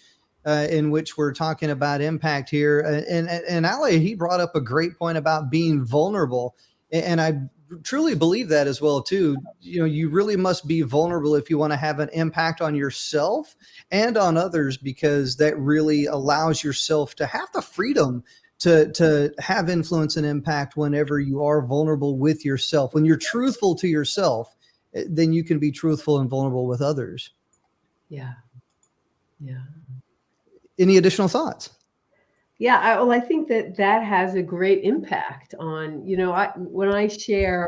in which we're talking about impact here. And Ali, he brought up a great point about being vulnerable. And I truly believe that as well too. You really must be vulnerable if you want to have an impact on yourself and on others, because that really allows yourself to have the freedom to have influence and impact whenever you are vulnerable with yourself. When you're truthful to yourself, then you can be truthful and vulnerable with others. Yeah. Any additional thoughts? Yeah, I think that has a great impact on, when I share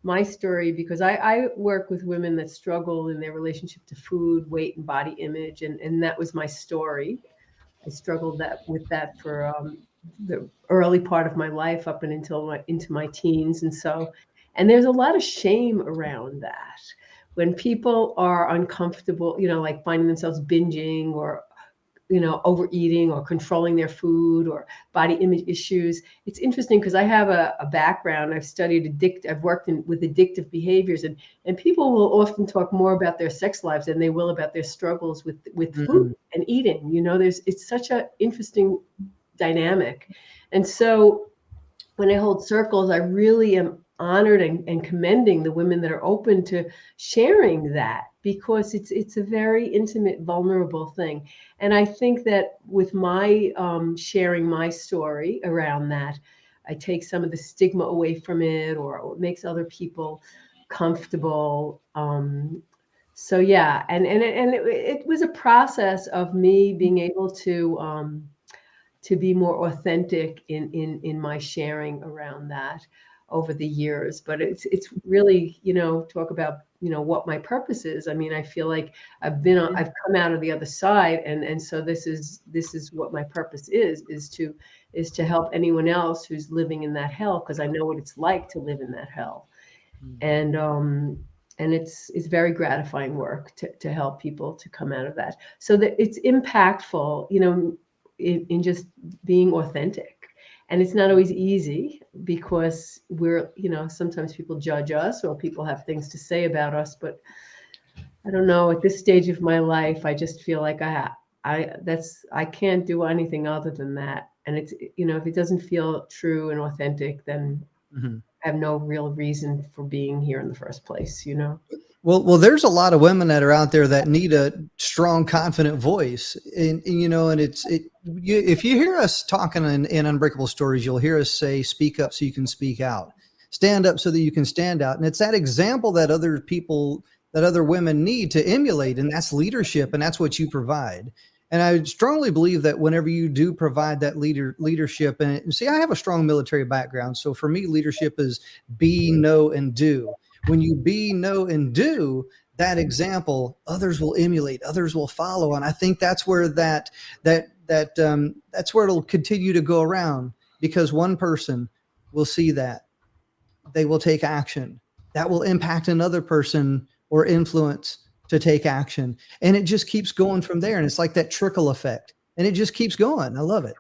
my story, because I work with women that struggle in their relationship to food, weight, and body image. And that was my story. I struggled with that for the early part of my life up and into my teens. And there's a lot of shame around that. When people are uncomfortable, like finding themselves binging or overeating or controlling their food or body image issues. It's interesting because I have a background. I've studied I've worked with addictive behaviors, and people will often talk more about their sex lives than they will about their struggles with food and eating. It's such an interesting dynamic. And so when I hold circles, I really am honored and commending the women that are open to sharing that, because it's a very intimate, vulnerable thing. And I think that with my sharing my story around that, I take some of the stigma away from it, or it makes other people comfortable. So yeah, and it was a process of me being able to be more authentic in my sharing around that over the years. But it's really, talk about, what my purpose is. I mean, I feel like I've come out of the other side. And so this is what my purpose is to help anyone else who's living in that hell, because I know what it's like to live in that hell. And it's very gratifying work to help people to come out of that, so that it's impactful, in just being authentic. And it's not always easy, because we're, sometimes people judge us, or people have things to say about us, but I don't know, at this stage of my life, I just feel like I can't do anything other than that. And it's, if it doesn't feel true and authentic, then Mhm. I have no real reason for being here in the first place, Well, there's a lot of women that are out there that need a strong, confident voice, and if you hear us talking in Unbreakable Stories, you'll hear us say, "Speak up so you can speak out, stand up so that you can stand out," and it's that example that other women need to emulate, and that's leadership, and that's what you provide. And I strongly believe that whenever you do provide that leadership, and see, I have a strong military background, so for me, leadership is be, know, and do. When you be, know, and do that example, others will emulate, others will follow, and I think that's where that's where it'll continue to go around, because one person will see that, they will take action, that will impact another person or influence to take action, and it just keeps going from there. And it's like that trickle effect, and it just keeps going. I love it.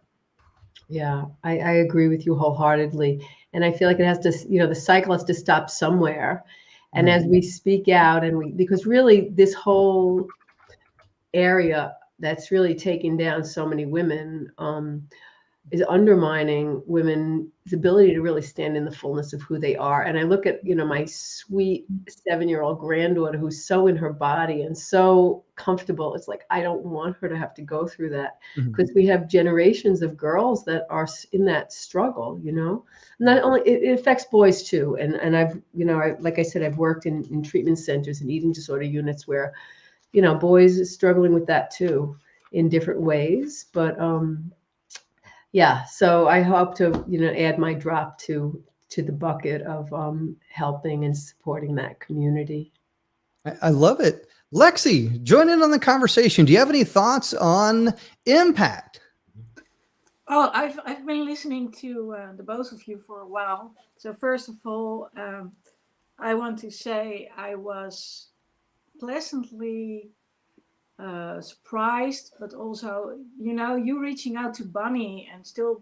Yeah, I agree with you wholeheartedly. And I feel like it has to, the cycle has to stop somewhere. And as we speak out because really this whole area that's really taking down so many women, is undermining women's ability to really stand in the fullness of who they are. And I look at, my sweet 7-year-old granddaughter who's so in her body and so comfortable. It's like, I don't want her to have to go through that, because we have generations of girls that are in that struggle, Not only, it affects boys too. And I've, like I said, I've worked in treatment centers and eating disorder units where, boys are struggling with that too in different ways. But, yeah, so I hope to, add my drop to the bucket of helping and supporting that community. I love it. Lexi, join in on the conversation. Do you have any thoughts on impact? Oh, I've been listening to the both of you for a while. So first of all, I want to say I was pleasantly surprised, but also, you reaching out to Bunny and still,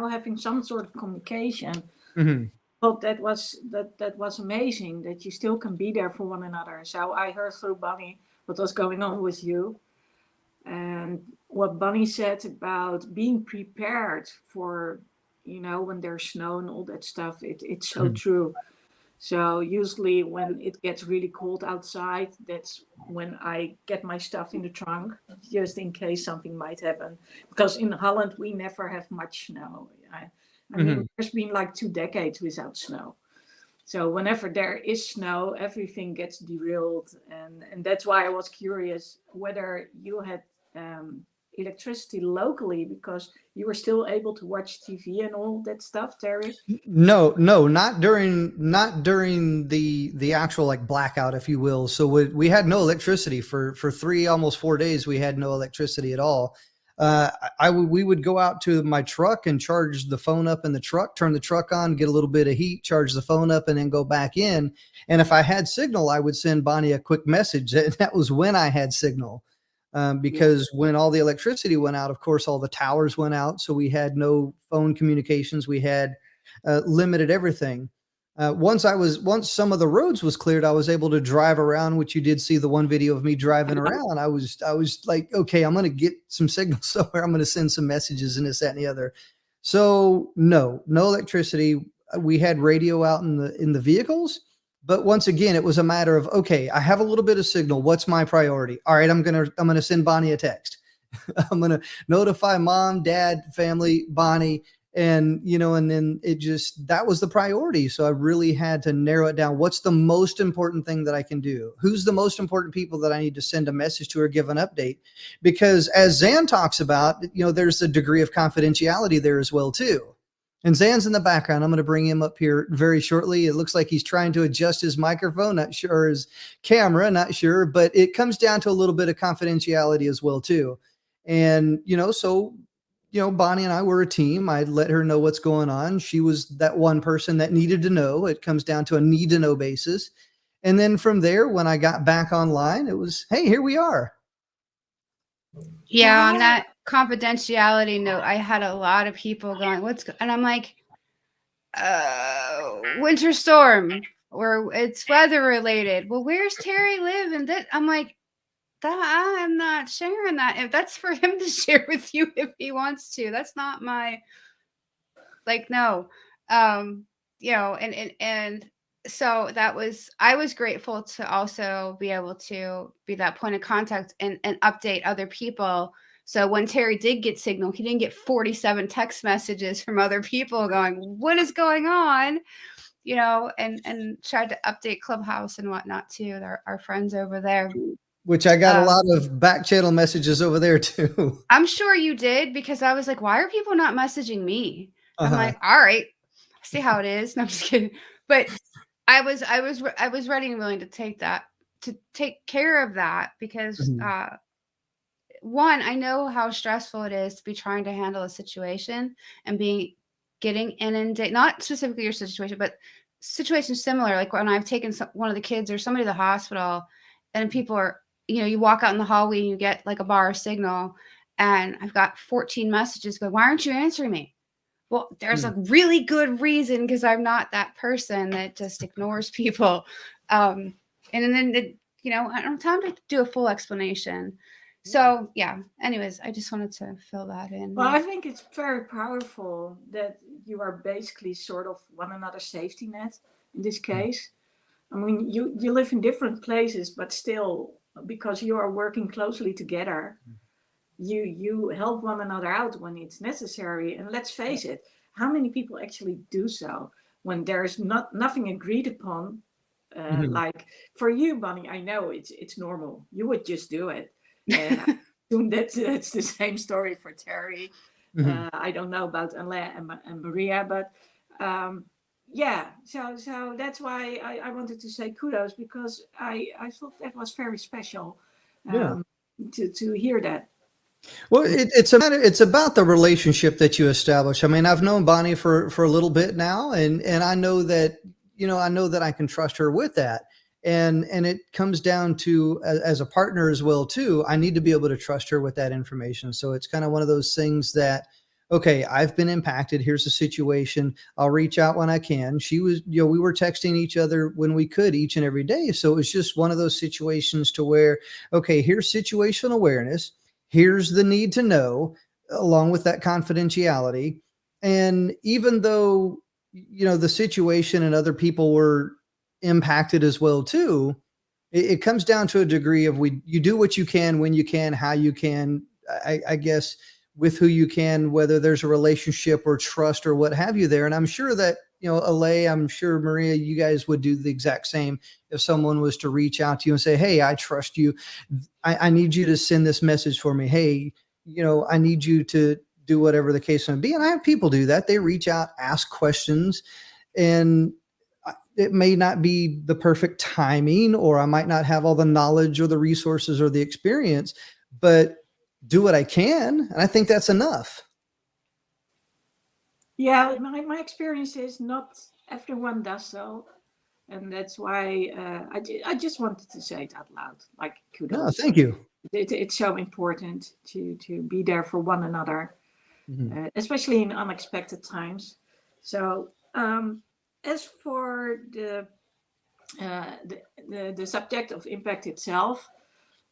having some sort of communication. Mm-hmm. But that was amazing that you still can be there for one another. So I heard through Bunny what was going on with you, and what Bunny said about being prepared for, when there's snow and all that stuff. It's so true. So usually when it gets really cold outside, that's when I get my stuff in the trunk, just in case something might happen. Because in Holland, we never have much snow. I mean, there's been like 2 decades without snow. So whenever there is snow, everything gets derailed. And that's why I was curious whether you had electricity locally, because you were still able to watch TV and all that stuff, Terry. No, not during the actual like blackout, if you will. So we had no electricity for 3, almost 4 days. We had no electricity at all. We would go out to my truck and charge the phone up in the truck, turn the truck on, get a little bit of heat, charge the phone up, and then go back in. And if I had signal, I would send Bonnie a quick message. That was when I had signal. Because when all the electricity went out, of course, all the towers went out. So we had no phone communications. We had limited everything. Once some of the roads was cleared, I was able to drive around, which you did see the one video of me driving around. I was like, okay, I'm going to get some signal somewhere. I'm going to send some messages and this, that, and the other. So no electricity. We had radio out in the vehicles. But once again, it was a matter of, okay, I have a little bit of signal. What's my priority? All right, I'm gonna send Bonnie a text. I'm gonna notify mom, dad, family, Bonnie, and then that was the priority. So I really had to narrow it down. What's the most important thing that I can do? Who's the most important people that I need to send a message to or give an update? Because as Zan talks about, there's a degree of confidentiality there as well too. And Zan's in the background. I'm going to bring him up here very shortly. It looks like he's trying to adjust his microphone, not sure, or his camera, not sure, but it comes down to a little bit of confidentiality as well too. And, so, Bonnie and I were a team. I'd let her know what's going on. She was that one person that needed to know. It comes down to a need to know basis. And then from there, when I got back online, it was, hey, here we are. Yeah, on that confidentiality note, I had a lot of people going, and I'm like, winter storm, or it's weather related. Well, where's Terry live? And that I'm like, I'm not sharing that. If that's for him to share with you if he wants to, that's not my, like, no. And so I was grateful to also be able to be that point of contact and update other people. So when Terry did get signal, he didn't get 47 text messages from other people going, what is going on? And tried to update Clubhouse and whatnot too. Our friends over there. Which I got a lot of back channel messages over there too. I'm sure you did, because I was like, why are people not messaging me? I'm like, all right, see how it is. No, I'm just kidding. But I was ready and willing to take care of that, because one, I know how stressful it is to be trying to handle a situation and getting inundated, not specifically your situation, but situations similar. Like when I've taken one of the kids or somebody to the hospital, and people are, you walk out in the hallway and you get like a bar of signal, and I've got 14 messages going, why aren't you answering me? Well, there's a really good reason, because I'm not that person that just ignores people. And then, I don't have time to do a full explanation. So, yeah, anyways, I just wanted to fill that in. Well, I think it's very powerful that you are basically sort of one another's safety net in this case. I mean, you live in different places, but still, because you are working closely together, you help one another out when it's necessary. And let's face it, how many people actually do so when there's nothing agreed upon? Like for you, Bonnie, I know it's normal. You would just do it. And I assume that's the same story for Terry. I don't know about Alain and Maria, but yeah. So that's why I wanted to say kudos, because I thought that was very special to hear that. Well, it's about the relationship that you establish. I mean, I've known Bonnie for a little bit now, and I know that I can trust her with that. And it comes down to, as a partner as well too, I need to be able to trust her with that information. So it's kind of one of those things that, okay, I've been impacted. Here's the situation. I'll reach out when I can. She was, we were texting each other when we could each and every day. So it was just one of those situations to where, okay, here's situational awareness. Here's the need to know, along with that confidentiality. And even though, the situation and other people were impacted as well too, it comes down to a degree of you do what you can, when you can, how you can, I guess, with who you can, whether there's a relationship or trust or what have you there. And I'm sure that, Alay, I'm sure Maria, you guys would do the exact same if someone was to reach out to you and say, hey, I trust you. I need you to send this message for me. Hey, I need you to do whatever the case may be. And I have people do that. They reach out, ask questions, and it may not be the perfect timing, or I might not have all the knowledge or the resources or the experience, but do what I can. And I think that's enough. Yeah, my experience is not everyone does so. And that's why I just wanted to say it out loud. Like, kudos. No, thank you. It's so important to be there for one another, especially in unexpected times. So as for the subject of impact itself,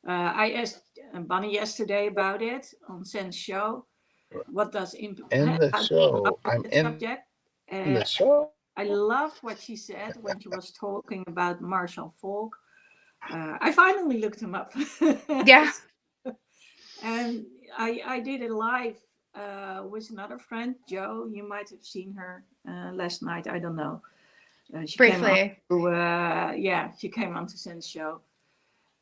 I asked Bonnie yesterday about it on Sen's show. What does impact in the show? I'm in the show. I loved what she said when she was talking about Marshall Falk. I finally looked him up. Yeah. And I did it live with another friend, Jo. You might have seen her last night. I don't know. She Briefly. She came on to Sen's show.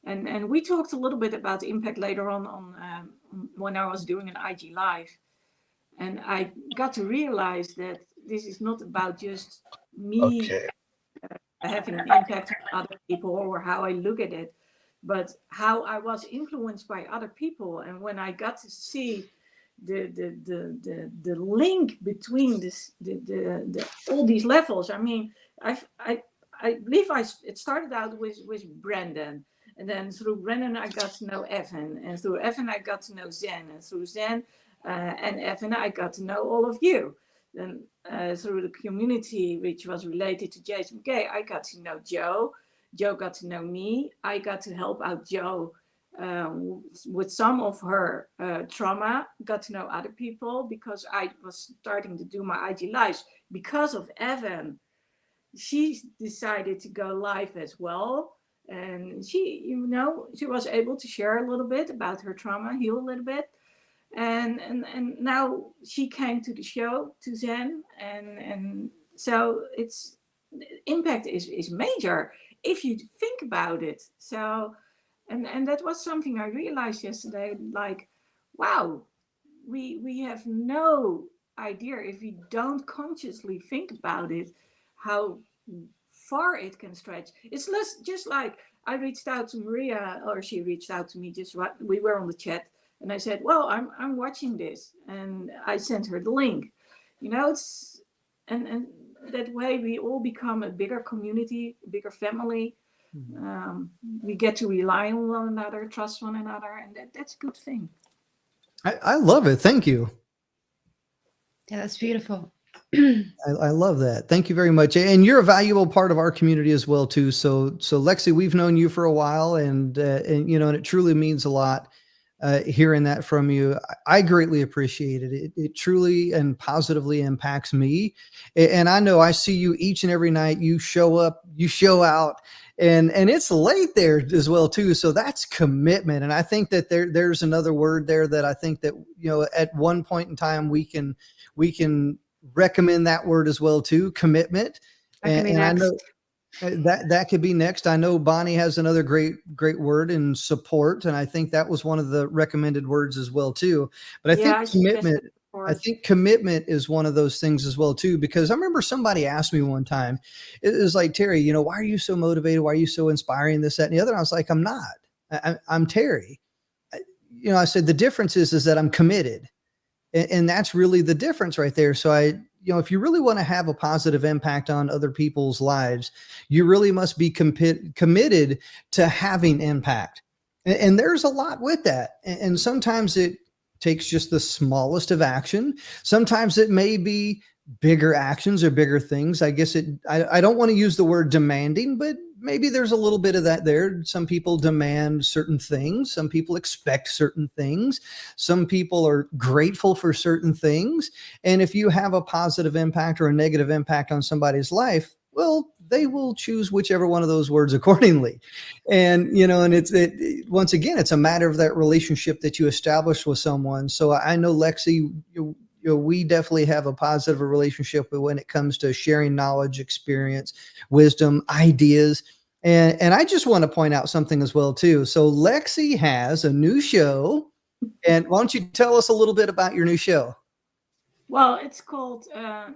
And we talked a little bit about impact later on when I was doing an IG live. And I got to realize that this is not about just me having an impact on other people or how I look at it, but how I was influenced by other people. And when I got to see the link between all these levels, I mean, I believe it started out with Brandon. And then through Brandon, I got to know Evan. And through Evan, I got to know Zen. And through Zen and Evan, I got to know all of you. then through the community, which was related to Jason Gay, I got to know Joe. Joe got to know me. I got to help out Joe with some of her trauma, got to know other people because I was starting to do my IG lives. Because of Evan, she decided to go live as well. And she, she was able to share a little bit about her trauma, heal a little bit. And now she came to the show, to Zen. And so it's, impact is major if you think about it. So, and that was something I realized yesterday, like, wow, we have no idea if we don't consciously think about it, how far it can stretch. It's less, just like I reached out to Maria, or she reached out to me, just what we were on the chat, and I said, well, I'm watching this, and I sent her the link. It's, and that way we all become a bigger community, a bigger family. We get to rely on one another, trust one another, and that's a good thing. I love it. Thank you. Yeah, that's beautiful. I love that. Thank you very much. And you're a valuable part of our community as well, too. So Lexi, we've known you for a while, and it truly means a lot hearing that from you. I greatly appreciate it. It truly and positively impacts me. And I know I see you each and every night. You show up, you show out, and it's late there as well, too. So that's commitment. And I think that there's another word there that I think that, at one point in time we can recommend that word as well, too. Commitment. And I know that could be next. I know Bonnie has another great word in support, and I think that was one of the recommended words as well, too. But I think commitment is one of those things as well, too, because I remember somebody asked me one time, it was like, Terry, why are you so motivated? Why are you so inspiring? This, that, and the other. And I was like, I'm not. I'm Terry. I said the difference is that I'm committed. And that's really the difference right there. So if you really want to have a positive impact on other people's lives, you really must be committed to having impact. And there's a lot with that. And sometimes it takes just the smallest of action. Sometimes it may be bigger actions or bigger things. I guess I don't want to use the word demanding, but maybe there's a little bit of that there. Some people demand certain things. Some people expect certain things. Some people are grateful for certain things. And if you have a positive impact or a negative impact on somebody's life, well, they will choose whichever one of those words accordingly. And, and once again, it's a matter of that relationship that you establish with someone. So I know, Lexi, we definitely have a positive relationship when it comes to sharing knowledge, experience, wisdom, ideas. And I just want to point out something as well, too. So Lexi has a new show. And why don't you tell us a little bit about your new show? Well, it's called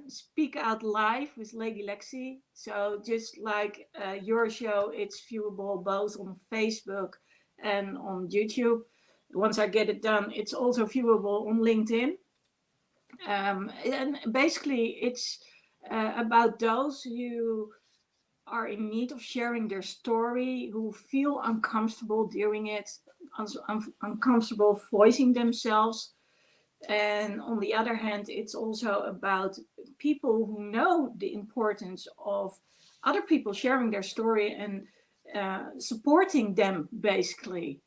Speak Out Live with Lady Lexi. So just like your show, it's viewable both on Facebook and on YouTube. Once I get it done, it's also viewable on LinkedIn. And basically, it's about those who are in need of sharing their story, who feel uncomfortable doing it, uncomfortable voicing themselves. And on the other hand, it's also about people who know the importance of other people sharing their story and supporting them, basically.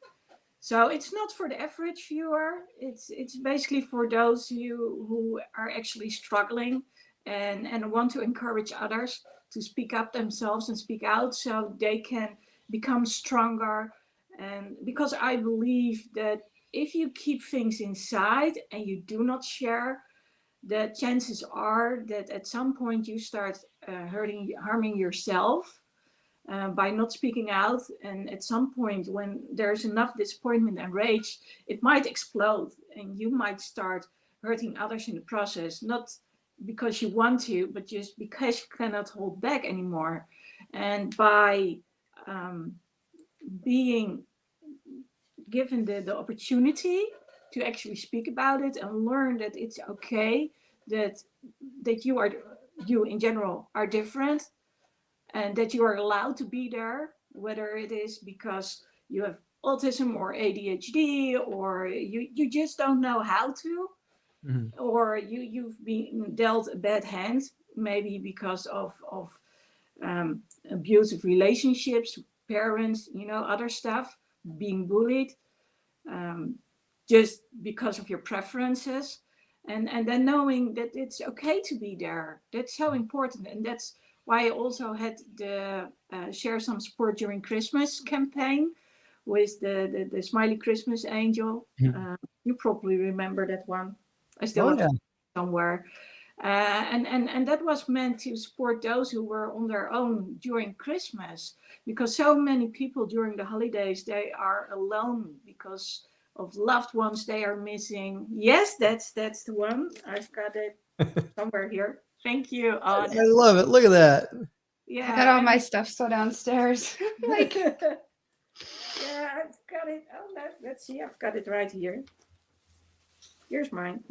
So it's not for the average viewer. It's basically for those who are actually struggling and want to encourage others to speak up themselves and speak out so they can become stronger. And because I believe that if you keep things inside and you do not share, the chances are that at some point you start harming yourself by not speaking out. And at some point, when there's enough disappointment and rage, it might explode and you might start hurting others in the process, not because you want to, but just because you cannot hold back anymore. And by being given the opportunity to actually speak about it and learn that it's okay, that you in general are different, and that you are allowed to be there, whether it is because you have autism or ADHD or you just don't know how to. or you've been dealt a bad hand, maybe because of abusive relationships, parents, other stuff, being bullied, just because of your preferences. And then knowing that it's okay to be there, that's so important. And that's why I also had the Share Some Support During Christmas campaign with the smiley Christmas angel. You probably remember that one. I still have it somewhere. And that was meant to support those who were on their own during Christmas, because so many people during the holidays, they are alone because of loved ones they are missing. Yes, that's the one. I've got it somewhere here. Thank you. I love it. Look at that. Yeah, I got all my stuff still downstairs. yeah, I've got it. Oh, let's see. I've got it right here. Here's mine.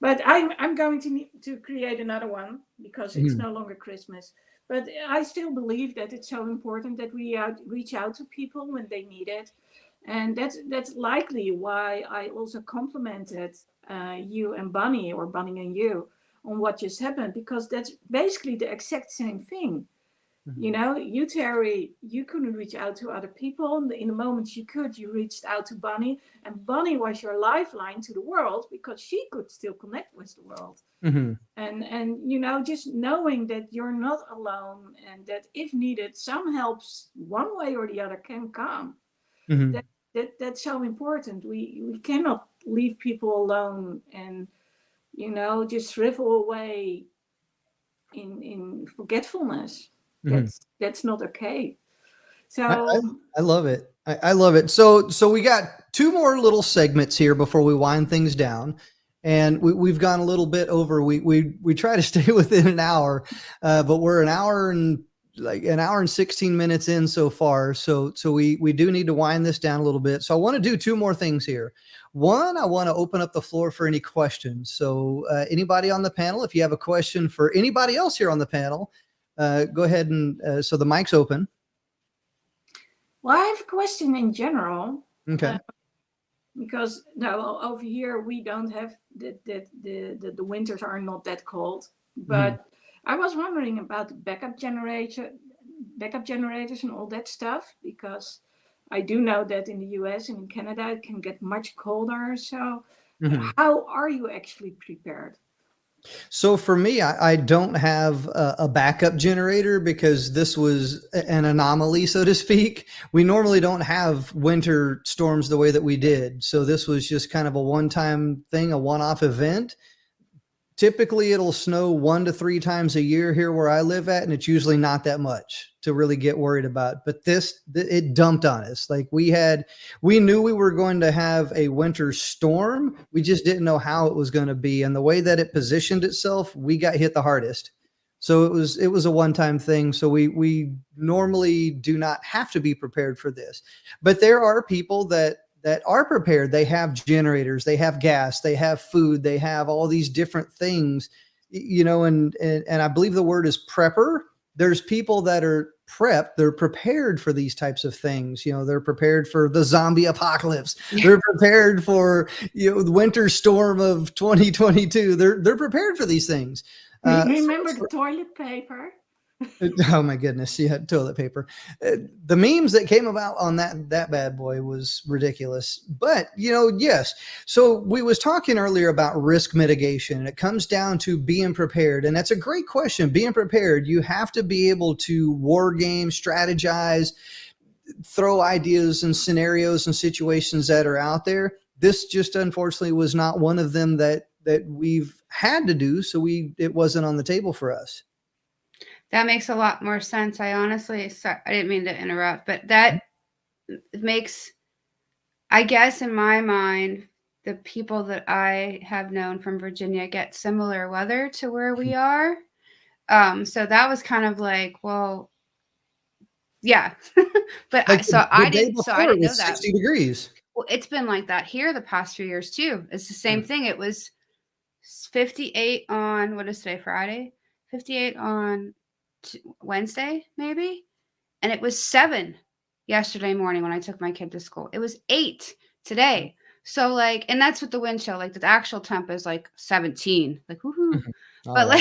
But I'm going to need to create another one because it's no longer Christmas. But I still believe that it's so important that we reach out to people when they need it. And that's likely why I also complimented you and Bunny, or Bunny and you, on what just happened, because that's basically the exact same thing. You, Terry, you couldn't reach out to other people. In the moments you could, you reached out to Bunny, and Bunny was your lifeline to the world because she could still connect with the world. And just knowing that you're not alone, and that if needed, some helps one way or the other can come. That's so important. We cannot leave people alone and just shrivel away in forgetfulness. That's not okay. So I love it. I love it. So we got two more little segments here before we wind things down, and we've gone a little bit over. We try to stay within an hour, but we're an hour and 16 minutes in so far. So we do need to wind this down a little bit. So I want to do two more things here. One, I want to open up the floor for any questions. So anybody on the panel, if you have a question for anybody else here on the panel, go ahead and so the mic's open. Well, I have a question in general. Okay. Because over here we don't have the winters are not that cold. But I was wondering about the backup generators and all that stuff, because I do know that in the US and in Canada it can get much colder. So how are you actually prepared? So for me, I don't have a backup generator because this was an anomaly, so to speak. We normally don't have winter storms the way that we did. So this was just kind of a one-time thing, a one-off event. Typically, it'll snow 1 to 3 times a year here where I live at, and it's usually not that much to really get worried about. But it dumped on us. Like we knew we were going to have a winter storm. We just didn't know how it was going to be. And the way that it positioned itself, we got hit the hardest. So it was a one-time thing. So we normally do not have to be prepared for this. But there are people that are prepared. They have generators, they have gas, they have food, they have all these different things, and I believe the word is prepper. There's people that are prepped. They're prepared for these types of things. They're prepared for the zombie apocalypse. They're prepared for, the winter storm of 2022. They're prepared for these things. Remember the toilet paper? Oh my goodness. Yeah. Toilet paper. The memes that came about on that bad boy was ridiculous, but yes. So we was talking earlier about risk mitigation, and it comes down to being prepared. And that's a great question. Being prepared. You have to be able to war game, strategize, throw ideas and scenarios and situations that are out there. This just unfortunately was not one of them that we've had to do. So it wasn't on the table for us. That makes a lot more sense. I didn't mean to interrupt, but that makes, I guess in my mind, the people that I have known from Virginia get similar weather to where we are. So that was kind of like, well, yeah. But I didn't know that. 60 degrees. Well, it's been like that here the past few years too. It's the same thing. It was 58 on, what is today, Friday? 58 on Wednesday, maybe, and it was 7 yesterday morning when I took my kid to school. It was 8 today. So like, and that's with the wind chill. Like the actual temp is like 17. Like woohoo. Oh, But wow.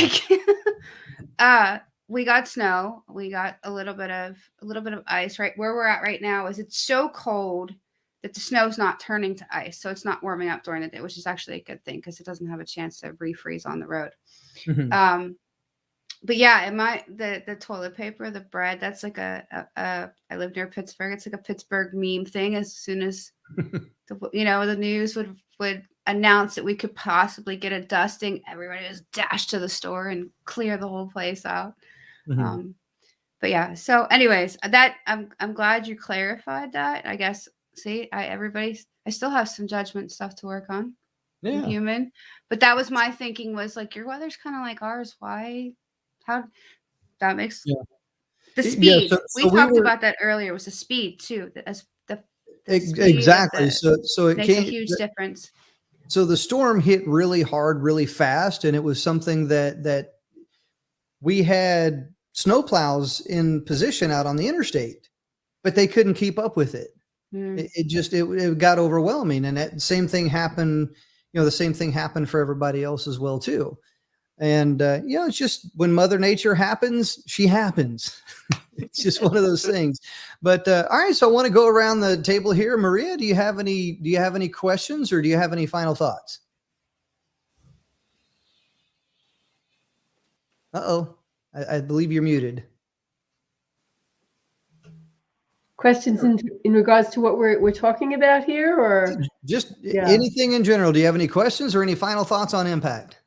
like we got snow. We got a little bit of ice. Right where we're at right now is it's so cold that the snow's not turning to ice. So it's not warming up during the day, which is actually a good thing because it doesn't have a chance to refreeze on the road. Mhm. But yeah, the toilet paper, the bread, that's like I live near Pittsburgh. It's like a Pittsburgh meme thing. As soon as the news would announce that we could possibly get a dusting, everybody just dash to the store and clear the whole place out. Mhm. But yeah, so anyways, that I'm glad you clarified that. I guess I still have some judgment stuff to work on. I'm Yeah. human. But that was my thinking, was like, your weather's kind of like ours. Why? How that makes Yeah. the Yeah. speed. So We we talked were about that earlier, was the speed too. As the speed of exactly. So it makes a came. huge difference. So the storm hit really hard, really fast, and it was something that we had snowplows in position out on the interstate, but they couldn't keep up with it. Mm. It got overwhelming, and that same thing happened. The same thing happened for everybody else as well too. And it's just when Mother Nature happens, she happens. It's just one of those things. But all right, so I want to go around the table here. Maria, do you have any questions, or do you have any final thoughts? Uh-oh. I believe you're muted. Questions in regards to what we're talking about here, or Just yeah. anything in general. Do you have any questions or any final thoughts on impact?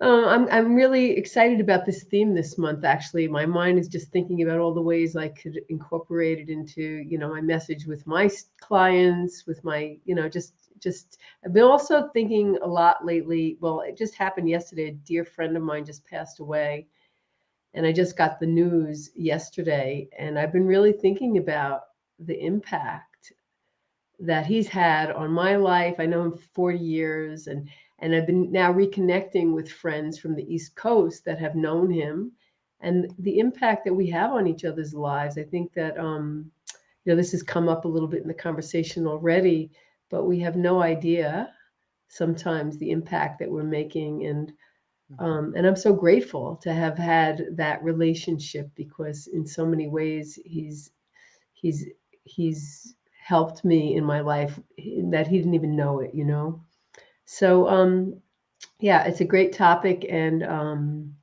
I'm really excited about this theme this month. Actually, my mind is just thinking about all the ways I could incorporate it into my message with my clients, with my just. I've been also thinking a lot lately. Well, it just happened yesterday. A dear friend of mine just passed away, and I just got the news yesterday, and I've been really thinking about the impact that he's had on my life. I know him for 40 years, and I've been now reconnecting with friends from the East Coast that have known him, and the impact that we have on each other's lives. I think that this has come up a little bit in the conversation already, but we have no idea sometimes the impact that we're making, and I'm so grateful to have had that relationship, because in so many ways he's helped me in my life that he didn't even know it. So yeah, it's a great topic, and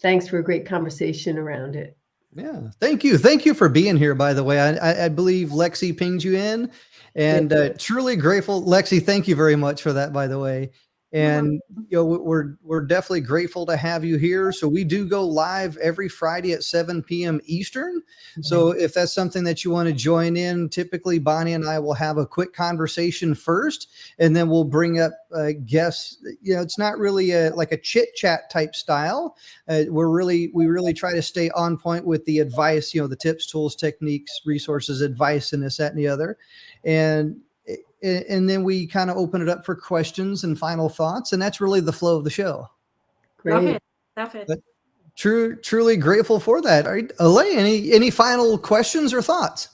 thanks for a great conversation around it. Yeah, thank you for being here. By the way, I believe Lexi pinged you in, and truly grateful. Lexi, thank you very much for that, by the way. And we're definitely grateful to have you here. So we do go live every Friday at 7 p.m. Eastern. So if that's something that you want to join in, typically Bonnie and I will have a quick conversation first, and then we'll bring up guests. It's not really like a chit chat type style. We really try to stay on point with the advice, the tips, tools, techniques, resources, advice, and this, that, and the other. And then we kind of open it up for questions and final thoughts. And that's really the flow of the show. Great. Love it. But truly grateful for that. All right, Alay, any final questions or thoughts?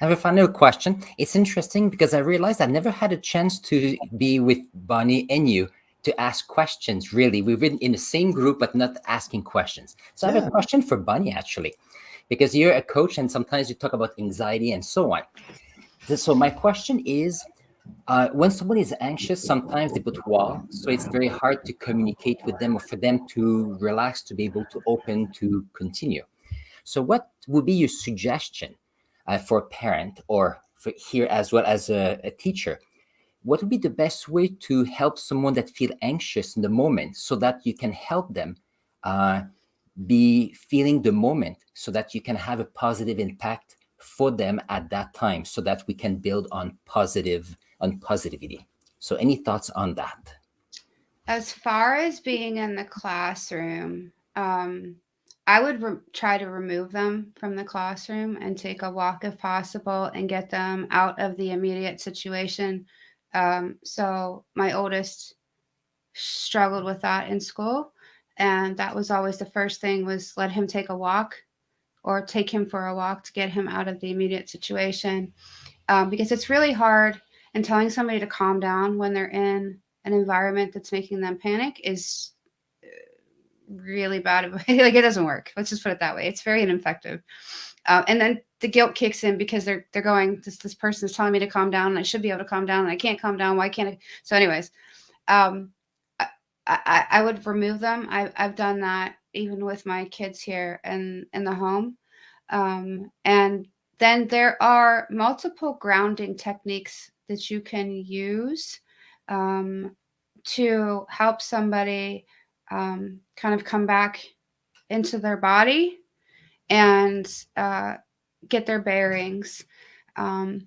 I have a final question. It's interesting because I realized I never had a chance to be with Bonnie and you to ask questions, really. We've been in the same group, but not asking questions. So I have a question for Bonnie, actually, because you're a coach and sometimes you talk about anxiety and so on. So my question is, when someone is anxious, sometimes they put wall, so it's very hard to communicate with them or for them to relax, to be able to open, to continue. So what would be your suggestion for a parent, or for here as well as a teacher? What would be the best way to help someone that feel anxious in the moment, so that you can help them be feeling the moment, so that you can have a positive impact for them at that time, so that we can build on positivity? So any thoughts on that? As far as being in the classroom, I would try to remove them from the classroom and take a walk if possible and get them out of the immediate situation. So my oldest struggled with that in school, and that was always the first thing, was let him take a walk or take him for a walk to get him out of the immediate situation, because it's really hard. And telling somebody to calm down when they're in an environment that's making them panic is really bad. Like, it doesn't work. Let's just put it that way. It's very ineffective. And then the guilt kicks in because they're going, this person is telling me to calm down, and I should be able to calm down, and I can't calm down. Why can't I? So anyways, I would remove them. I've done that even with my kids here in the home. And then there are multiple grounding techniques that you can use to help somebody kind of come back into their body and get their bearings. And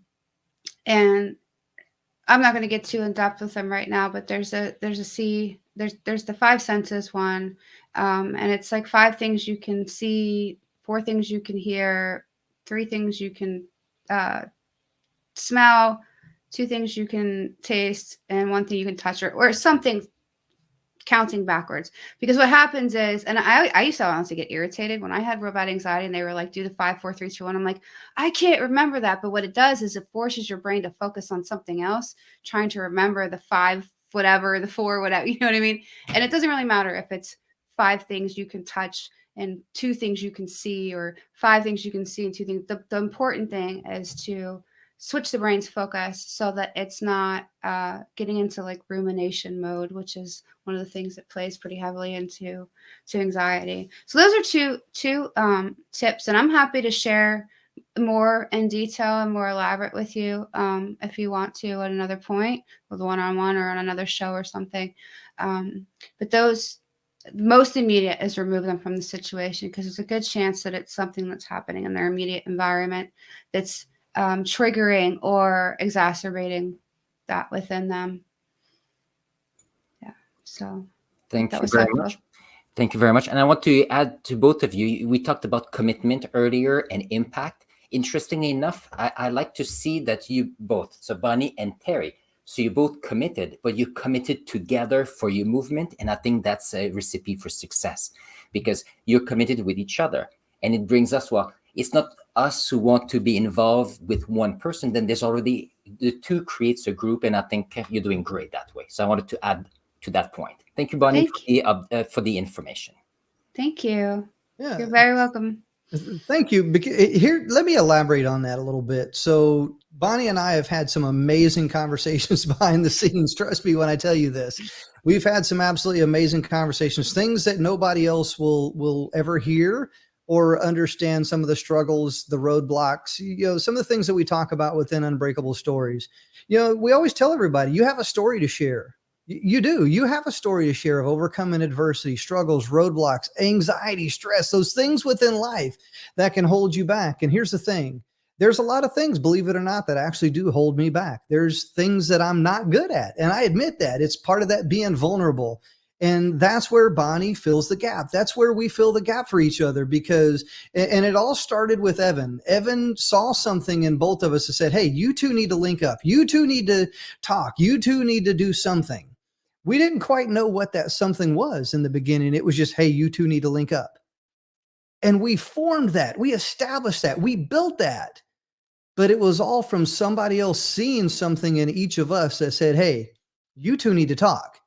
I'm not going to get too in depth with them right now, but there's the five senses one, and it's like 5 things you can see, 4 things you can hear, 3 things you can smell, 2 things you can taste, and 1 thing you can touch, or something, counting backwards. Because what happens is, and I used to honestly get irritated when I had real bad anxiety and they were like, do the 5, 4, 3, 2, 1. I'm like, I can't remember that. But what it does is it forces your brain to focus on something else, trying to remember the 5, whatever, the 4, whatever, you know what I mean? And it doesn't really matter if it's 5 things you can touch and 2 things you can see, or 5 things you can see and 2 things. The important thing is to switch the brain's focus so that it's not getting into like rumination mode, which is one of the things that plays pretty heavily into anxiety. So those are two tips, and I'm happy to share more in detail and more elaborate with you if you want to at another point, with one-on-one or on another show or something. But those, most immediate is remove them from the situation, because there's a good chance that it's something that's happening in their immediate environment that's triggering or exacerbating that within them. Yeah. So thank you very much. Thank you very much. And I want to add to both of you, we talked about commitment earlier and impact. Interestingly enough, I like to see that you both, so Bonnie and Terry, so you both committed, but you committed together for your movement. And I think that's a recipe for success, because you're committed with each other. And it brings us, well, it's not us who want to be involved with one person, then there's already, the 2 creates a group, and I think you're doing great that way. So I wanted to add to that point. Thank you, Bonnie, for the information. Thank you. Yeah. You're very welcome. Thank you. Here, let me elaborate on that a little bit. So Bonnie and I have had some amazing conversations behind the scenes. Trust me when I tell you this. We've had some absolutely amazing conversations, things that nobody else will ever hear or understand, some of the struggles, the roadblocks, some of the things that we talk about within Unbreakable Stories. We always tell everybody, you have a story to share. You do. You have a story to share of overcoming adversity, struggles, roadblocks, anxiety, stress, those things within life that can hold you back. And here's the thing. There's a lot of things, believe it or not, that actually do hold me back. There's things that I'm not good at. And I admit that. It's part of that being vulnerable. And that's where Bonnie fills the gap. That's where we fill the gap for each other, because, and it all started with Evan. Evan saw something in both of us and said, hey, you 2 need to link up. You 2 need to talk. You 2 need to do something. We didn't quite know what that something was in the beginning. It was just, hey, you 2 need to link up. And we formed that. We established that. We built that. But it was all from somebody else seeing something in each of us that said, hey, you 2 need to talk.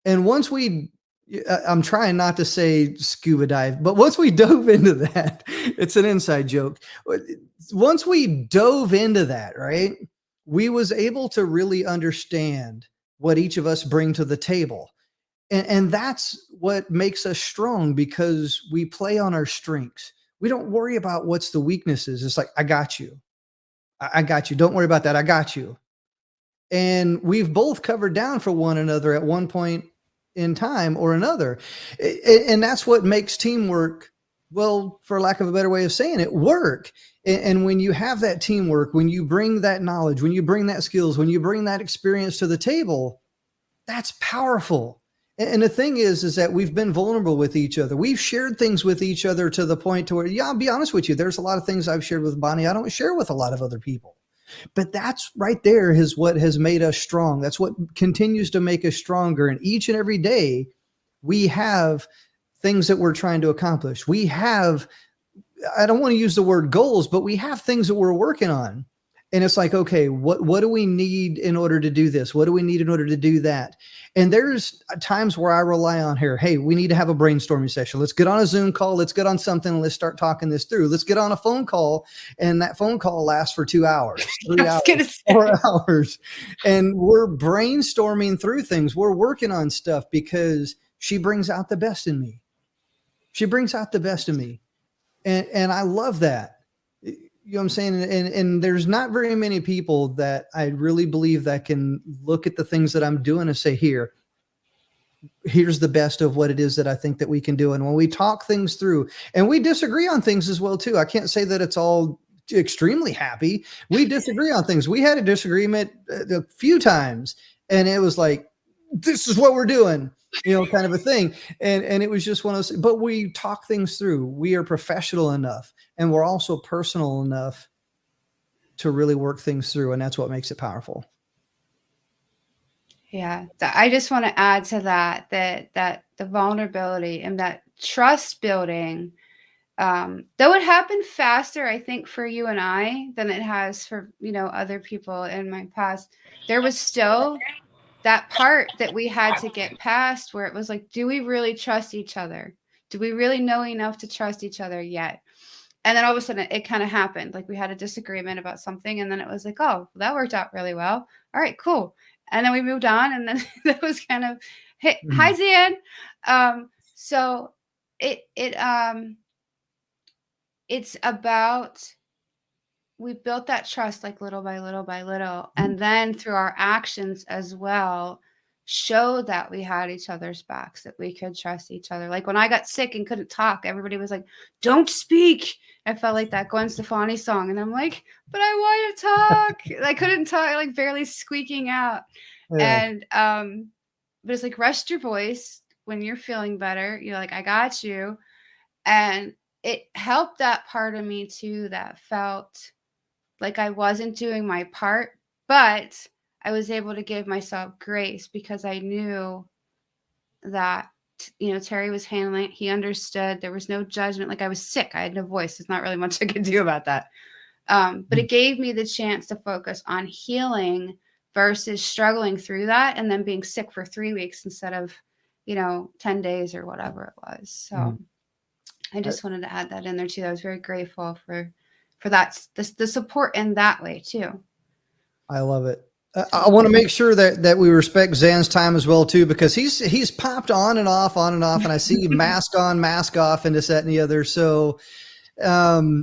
And once I'm trying not to say scuba dive, but once we dove into that, it's an inside joke. Once we dove into that, right, we was able to really understand what each of us bring to the table. And that's what makes us strong, because we play on our strengths. We don't worry about what's the weaknesses. It's like, I got you. I got you. Don't worry about that. I got you. And we've both covered down for one another at one point in time or another. And that's what makes teamwork, well, for lack of a better way of saying it, work. And when you have that teamwork, when you bring that knowledge, when you bring that skills, when you bring that experience to the table, that's powerful. And the thing is that we've been vulnerable with each other. We've shared things with each other to the point to where, yeah, I'll be honest with you, there's a lot of things I've shared with Bonnie I don't share with a lot of other people. But that's right there is what has made us strong. That's what continues to make us stronger. And each and every day, we have things that we're trying to accomplish. We have, I don't want to use the word goals, but we have things that we're working on. And it's like, okay, what do we need in order to do this? What do we need in order to do that? And there's times where I rely on her. Hey, we need to have a brainstorming session. Let's get on a Zoom call. Let's get on something. Let's start talking this through. Let's get on a phone call. And that phone call lasts for 2 hours, 3 hours, 4 hours. And we're brainstorming through things. We're working on stuff because she brings out the best in me. She brings out the best in me. And I love that. You know what I'm saying? And there's not very many people that I really believe that can look at the things that I'm doing and say, here's the best of what it is that I think that we can do. And when we talk things through, and we disagree on things as well, too. I can't say that it's all extremely happy. We disagree on things. We had a disagreement a few times, and it was like, this is what we're doing, kind of a thing. And it was just one of those, but we talk things through. We are professional enough, and we're also personal enough to really work things through. And that's what makes it powerful. Yeah. I just want to add to that the vulnerability and that trust building, though it happened faster, I think, for you and I than it has for, other people in my past, there was still that part that we had to get past where it was like, do we really trust each other? Do we really know enough to trust each other yet? And then all of a sudden it kind of happened. Like we had a disagreement about something, and then it was like, oh, that worked out really well. All right, cool. And then we moved on, and then that was kind of, hey, hi, Zan. So it's about, we built that trust like little by little by little, and then through our actions as well, show that we had each other's backs, that we could trust each other. Like when I got sick and couldn't talk, everybody was like, don't speak. I felt like that Gwen Stefani song. And I'm like, but I want to talk. I couldn't talk, like barely squeaking out. Yeah. And, but it's like, rest your voice when you're feeling better. You're like, I got you. And it helped that part of me too, that felt like I wasn't doing my part, but I was able to give myself grace because I knew that, Terry was handling it. He understood. There was no judgment. Like I was sick. I had no voice. There's not really much I could do about that. But it gave me the chance to focus on healing versus struggling through that and then being sick for 3 weeks instead of, 10 days or whatever it was. So I just wanted to add that in there too. I was very grateful for that, the support in that way too. I love it. I want to make sure that we respect Zan's time as well too, because he's popped on and off, and I see mask on, mask off, and this, that, and the other. So I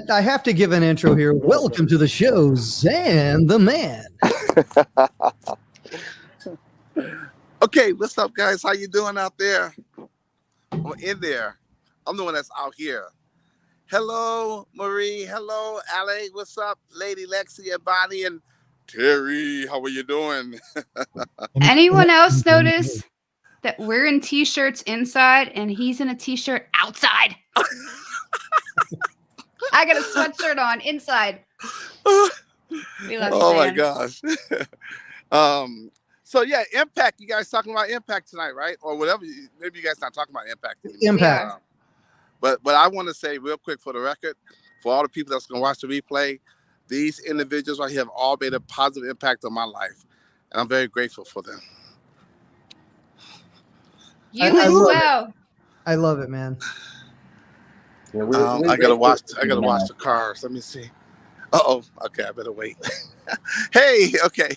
have to give an intro here. Welcome to the show, Zan the Man. Okay, what's up, guys? How you doing out there? Or in there? I'm the one that's out here. Hello, Marie. Hello, Ale. What's up? Lady Lexi and Bonnie and Terry. How are you doing? Anyone else notice that we're in t-shirts inside and he's in a t-shirt outside? I got a sweatshirt on inside. We love you, my gosh. So yeah, Impact. You guys talking about Impact tonight, right? Or whatever. Maybe you guys not talking about Impact anymore. Impact. But I want to say real quick for the record, for all the people that's going to watch the replay, these individuals right here have all made a positive impact on my life. And I'm very grateful for them. You as well. I love it, man. Yeah, I gotta watch the cars. Let me see. Okay, I better wait. Hey, okay.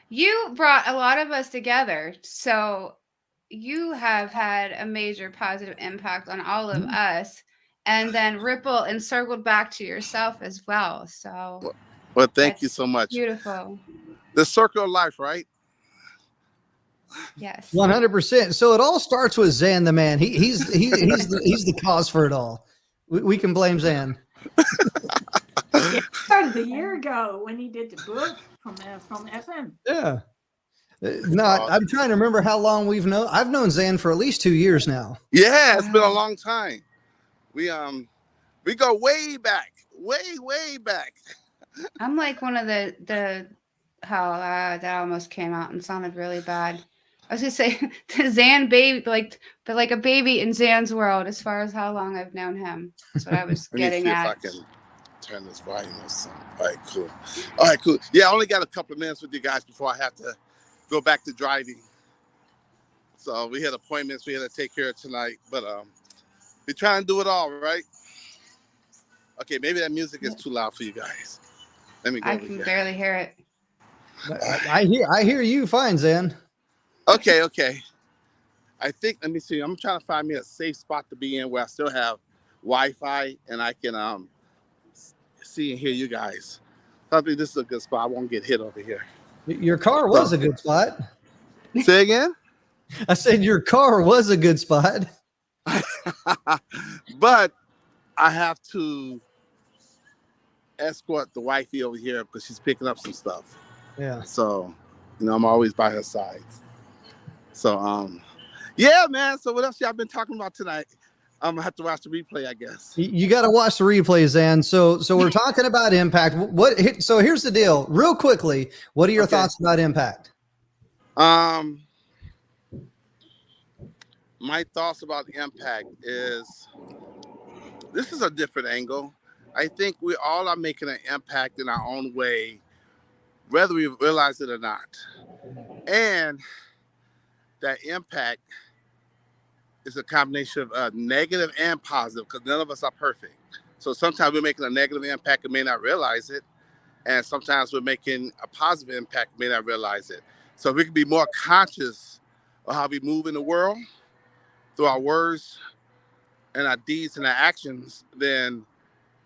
You brought a lot of us together, so you have had a major positive impact on all of us, and then ripple and circled back to yourself as well. So, well, thank you so much. Beautiful. The circle of life, right? Yes. 100%. So it all starts with Zan the Man. He's the cause for it all. We can blame Zan. It started a year ago when he did the book from FM. Yeah. No, I'm trying to remember how long I've known Zan for at least 2 years now. Yeah, it's been a long time. We go way back, way back. I'm like one of the how that almost came out and sounded really bad. I was gonna say the Zan baby, like a baby in Zan's world, as far as how long I've known him. That's what I was getting at. If I can turn this volume or something. All right, cool. All right, cool. Yeah, I only got a couple of minutes with you guys before I have to go back to driving. So we had appointments we had to take care of tonight, but we're trying to do it all, right? Okay, maybe that music is too loud for you guys. Let me go I over can here. barely hear it. I hear you fine, Zan. Okay. I think, let me see. I'm trying to find me a safe spot to be in where I still have Wi-Fi and I can see and hear you guys. I think this is a good spot. I won't get hit over here. Your car was a good spot. Say again? I said your car was a good spot. But I have to escort the wifey over here because she's picking up some stuff. Yeah. So, I'm always by her side. So, yeah, man. So what else y'all been talking about tonight? I'm gonna have to watch the replay, I guess. You got to watch the replays, Zan. So we're talking about impact. So here's the deal. Real quickly, what are your thoughts about impact? My thoughts about impact is this is a different angle. I think we all are making an impact in our own way, whether we realize it or not. And that impact is a combination of negative and positive because none of us are perfect. So sometimes we're making a negative impact and may not realize it. And sometimes we're making a positive impact and may not realize it. So we can be more conscious of how we move in the world through our words and our deeds and our actions, then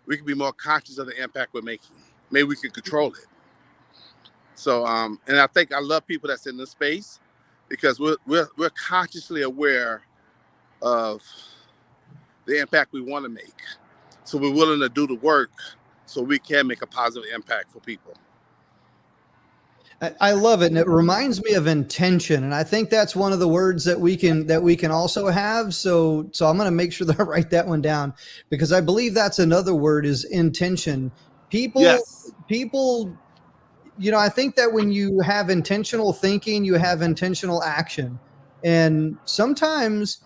we can be more conscious of the impact we're making. Maybe we can control it. So, and I think I love people that's in this space because we're consciously aware of the impact we want to make. So we're willing to do the work so we can make a positive impact for people. I love it, and it reminds me of intention, and I think that's one of the words that we can also have. So I'm going to make sure that I write that one down because I believe that's another word is intention. People, I think that when you have intentional thinking, you have intentional action, and sometimes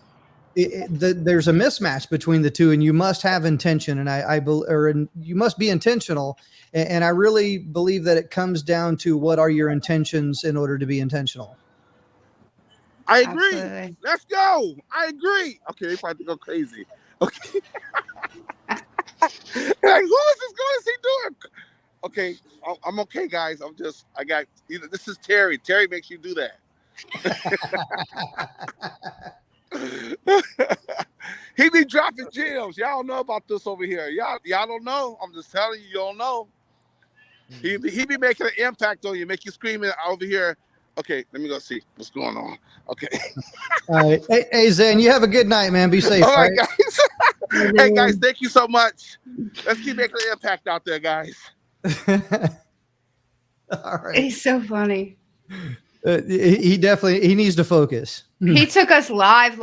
there's a mismatch between the two, and you must have intention, and you must be intentional. And I really believe that it comes down to what are your intentions in order to be intentional. I agree. Absolutely. Let's go. I agree. Okay, they probably go crazy. Okay. Like, who is this going to see doing? Okay, I'm okay, guys. This is Terry. Terry makes you do that. He be dropping gems. Y'all don't know about this over here. Y'all don't know. I'm just telling you, you don't know. He be making an impact on you, make you screaming over here. Okay, let me go see what's going on. Okay. All right. Hey, Zan, you have a good night, man. Be safe. All right, guys. Hey, guys, thank you so much. Let's keep making an impact out there, guys. All right. He's so funny. He needs to focus. He took us live.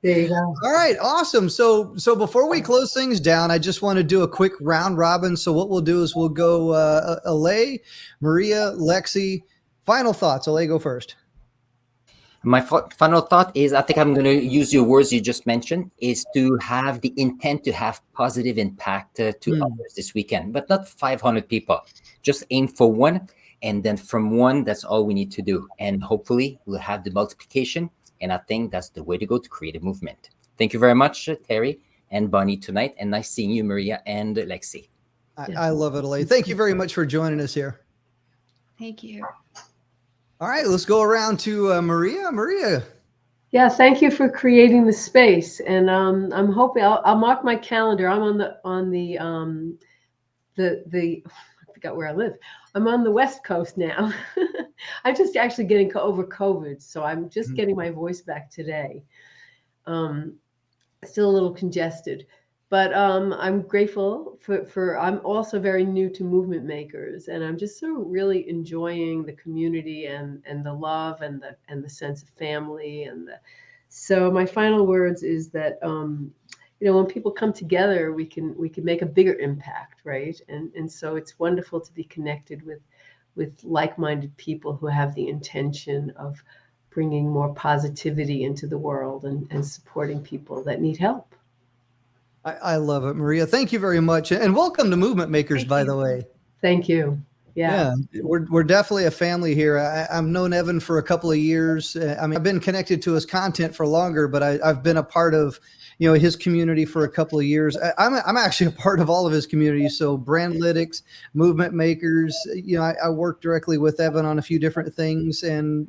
There you go. All right, awesome. So before we close things down, I just want to do a quick round robin. So what we'll do is we'll go Alay, Maria, Lexi. Final thoughts. Alay, go first. My final thought is, I think I'm going to use your words you just mentioned, is to have the intent to have positive impact to others this weekend, but not 500 people. Just aim for one, and then from one, that's all we need to do. And hopefully we'll have the multiplication. And I think that's the way to go to create a movement. Thank you very much, Terry and Bonnie tonight. And nice seeing you, Maria and Lexi. I love it, Alay. Thank you very much for joining us here. Thank you. All right, let's go around to Maria. Maria. Yeah, thank you for creating the space. And I'm hoping I'll mark my calendar. I'm on the I forgot where I live. I'm on the West Coast now. I'm just actually getting over COVID, so I'm just getting my voice back today. Still a little congested, but I'm grateful for I'm also very new to movement makers, and I'm just so really enjoying the community and the love and the sense of family so my final words is that when people come together, we can make a bigger impact, right? And so it's wonderful to be connected with like-minded people who have the intention of bringing more positivity into the world and supporting people that need help. I love it, Maria. Thank you very much. And welcome to Movement Makers, Thank by you. the way. Thank you. Yeah, we're definitely a family here. I've known Evan for a couple of years. I mean, I've been connected to his content for longer, but I've been a part of, his community for a couple of years. I'm actually a part of all of his communities. So Brandlytics, Movement Makers, I work directly with Evan on a few different things, and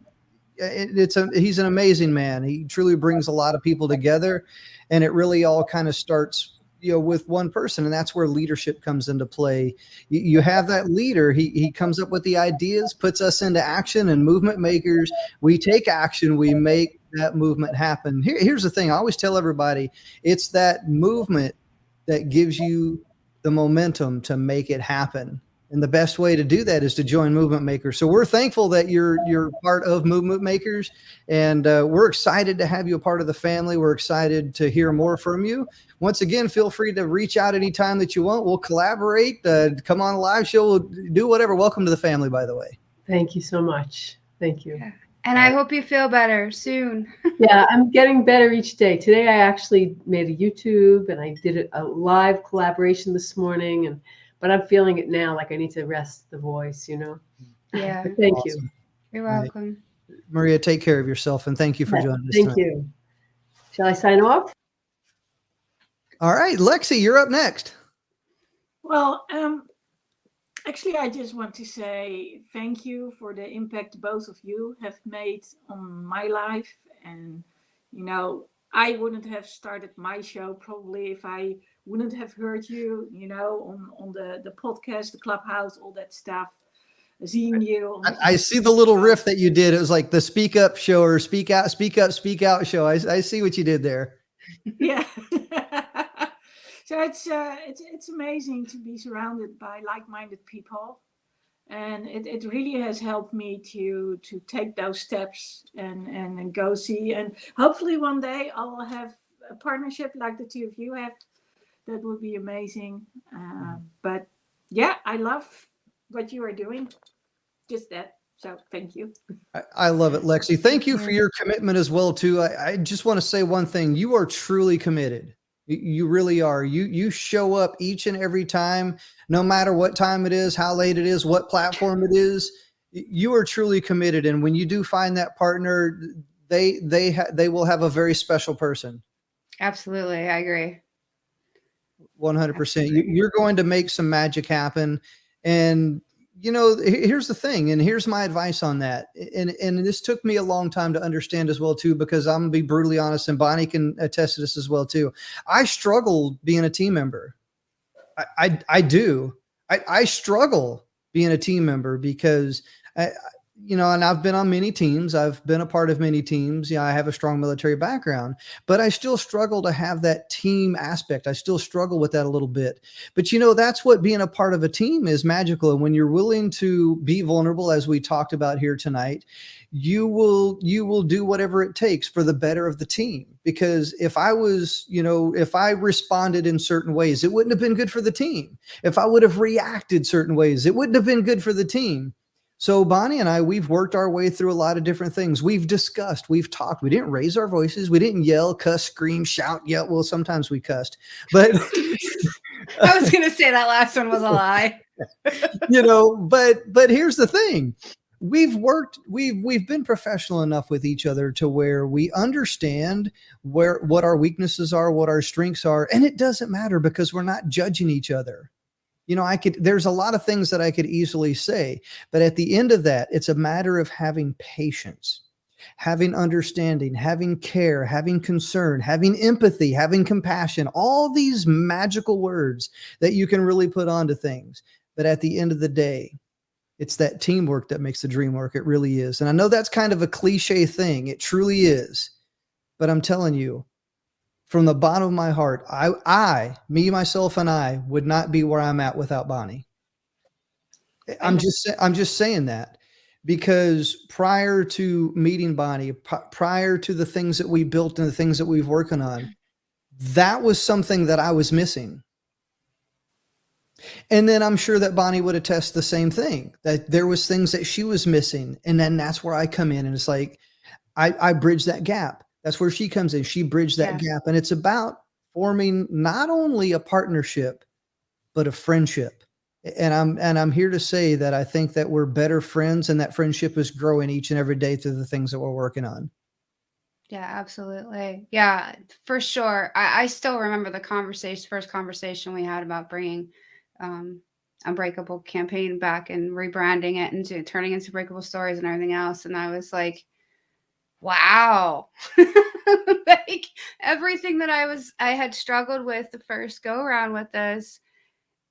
he's an amazing man. He truly brings a lot of people together, and it really all kind of starts with one person, and that's where leadership comes into play. You have that leader. He comes up with the ideas, puts us into action, and Movement Makers, we take action, we make that movement happen. Here's the thing. I always tell everybody, it's that movement that gives you the momentum to make it happen. And the best way to do that is to join Movement Makers. So we're thankful that you're part of Movement Makers, and we're excited to have you a part of the family. We're excited to hear more from you. Once again, feel free to reach out anytime that you want. We'll collaborate, come on a live show, we'll do whatever. Welcome to the family, by the way. Thank you so much. Thank you. Yeah. And I hope you feel better soon. Yeah, I'm getting better each day. Today I actually made a YouTube and I did a live collaboration this morning, but I'm feeling it now, like I need to rest the voice, Yeah. But thank Awesome. you. You're welcome. Maria, take care of yourself, and thank you for joining us Thank tonight. you. Shall I sign off? All right, Lexi, you're up next. Well, actually, I just want to say thank you for the impact both of you have made on my life. And, I wouldn't have started my show probably if I wouldn't have heard you, on the podcast, the Clubhouse, all that stuff. Seeing you. I see the little riff that you did. It was like the speak up show or speak out, speak up, speak out show. I see what you did there. Yeah. So it's amazing to be surrounded by like-minded people, and it really has helped me to take those steps and go see, and hopefully one day I'll have a partnership like the two of you have. That would be amazing. But yeah, I love what you are doing. Just that. So thank you. I love it, Lexi. Thank you for your commitment as well, too. I just want to say one thing. You are truly committed. You really are. You show up each and every time, no matter what time it is, how late it is, what platform it is. You are truly committed. And when you do find that partner, they will have a very special person. Absolutely. I agree. 100%. You're going to make some magic happen. And here's the thing, and here's my advice on that. And this took me a long time to understand as well, too, because I'm going to be brutally honest, and Bonnie can attest to this as well, too. I struggle being a team member. I do. I struggle being a team member because, and I've been on many teams. I've been a part of many teams. I have a strong military background, but I still struggle to have that team aspect. I still struggle with that a little bit. But, that's what being a part of a team is magical. And when you're willing to be vulnerable, as we talked about here tonight, you will do whatever it takes for the better of the team. Because if I was, if I responded in certain ways, it wouldn't have been good for the team. If I would have reacted certain ways, it wouldn't have been good for the team. So Bonnie and I, we've worked our way through a lot of different things. We've discussed, we've talked. We didn't raise our voices. We didn't yell, cuss, scream, shout, yell. Well, sometimes we cussed, but I was going to say that last one was a lie. But here's the thing. We've been professional enough with each other to where we understand what our weaknesses are, what our strengths are. And it doesn't matter because we're not judging each other. There's a lot of things that I could easily say, but at the end of that, it's a matter of having patience, having understanding, having care, having concern, having empathy, having compassion, all these magical words that you can really put onto things. But at the end of the day, it's that teamwork that makes the dream work. It really is. And I know that's kind of a cliche thing. It truly is. But I'm telling you, from the bottom of my heart, me, myself, and I would not be where I'm at without Bonnie. I'm just saying that because prior to meeting Bonnie, prior to the things that we built and the things that we've working on, that was something that I was missing. And then I'm sure that Bonnie would attest the same thing, that there was things that she was missing. And then that's where I come in, and it's like, I bridge that gap. That's where she comes in. She bridged that gap. And it's about forming not only a partnership, but a friendship. And I'm here to say that I think that we're better friends, and that friendship is growing each and every day through the things that we're working on. Yeah, absolutely. Yeah, for sure. I still remember the first conversation we had about bringing Unbreakable campaign back and rebranding it into turning into Breakable Stories and everything else. And I was like, wow. Like everything that I had struggled with the first go around with this,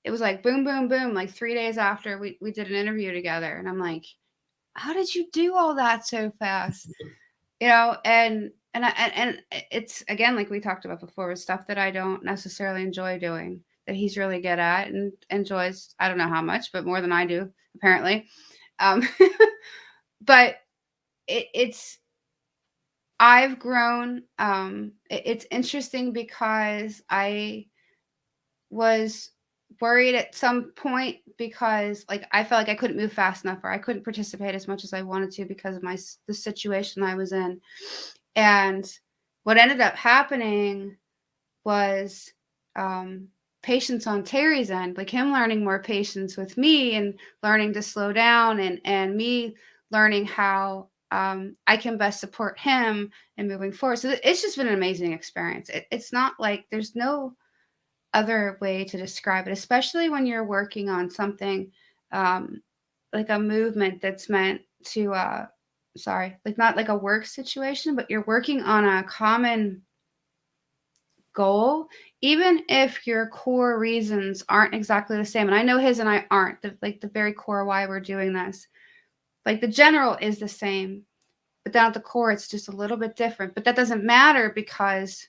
it was like boom, boom, boom. Like 3 days after we did an interview together. And I'm like, how did you do all that so fast? And it's, again, like we talked about before, stuff that I don't necessarily enjoy doing that he's really good at and enjoys. I don't know how much, but more than I do, apparently. But I've grown. It's interesting because I was worried at some point because like I felt like I couldn't move fast enough, or I couldn't participate as much as I wanted to because of the situation I was in. And what ended up happening was patience on Terry's end, like him learning more patience with me and learning to slow down, and me learning how I can best support him and moving forward. So it's just been an amazing experience. It's not like there's no other way to describe it, especially when you're working on something like a movement that's meant to like not like a work situation, but you're working on a common goal, even if your core reasons aren't exactly the same. And I know his and I aren't, the very core why we're doing this. Like the general is the same, but down at the core it's just a little bit different. But that doesn't matter because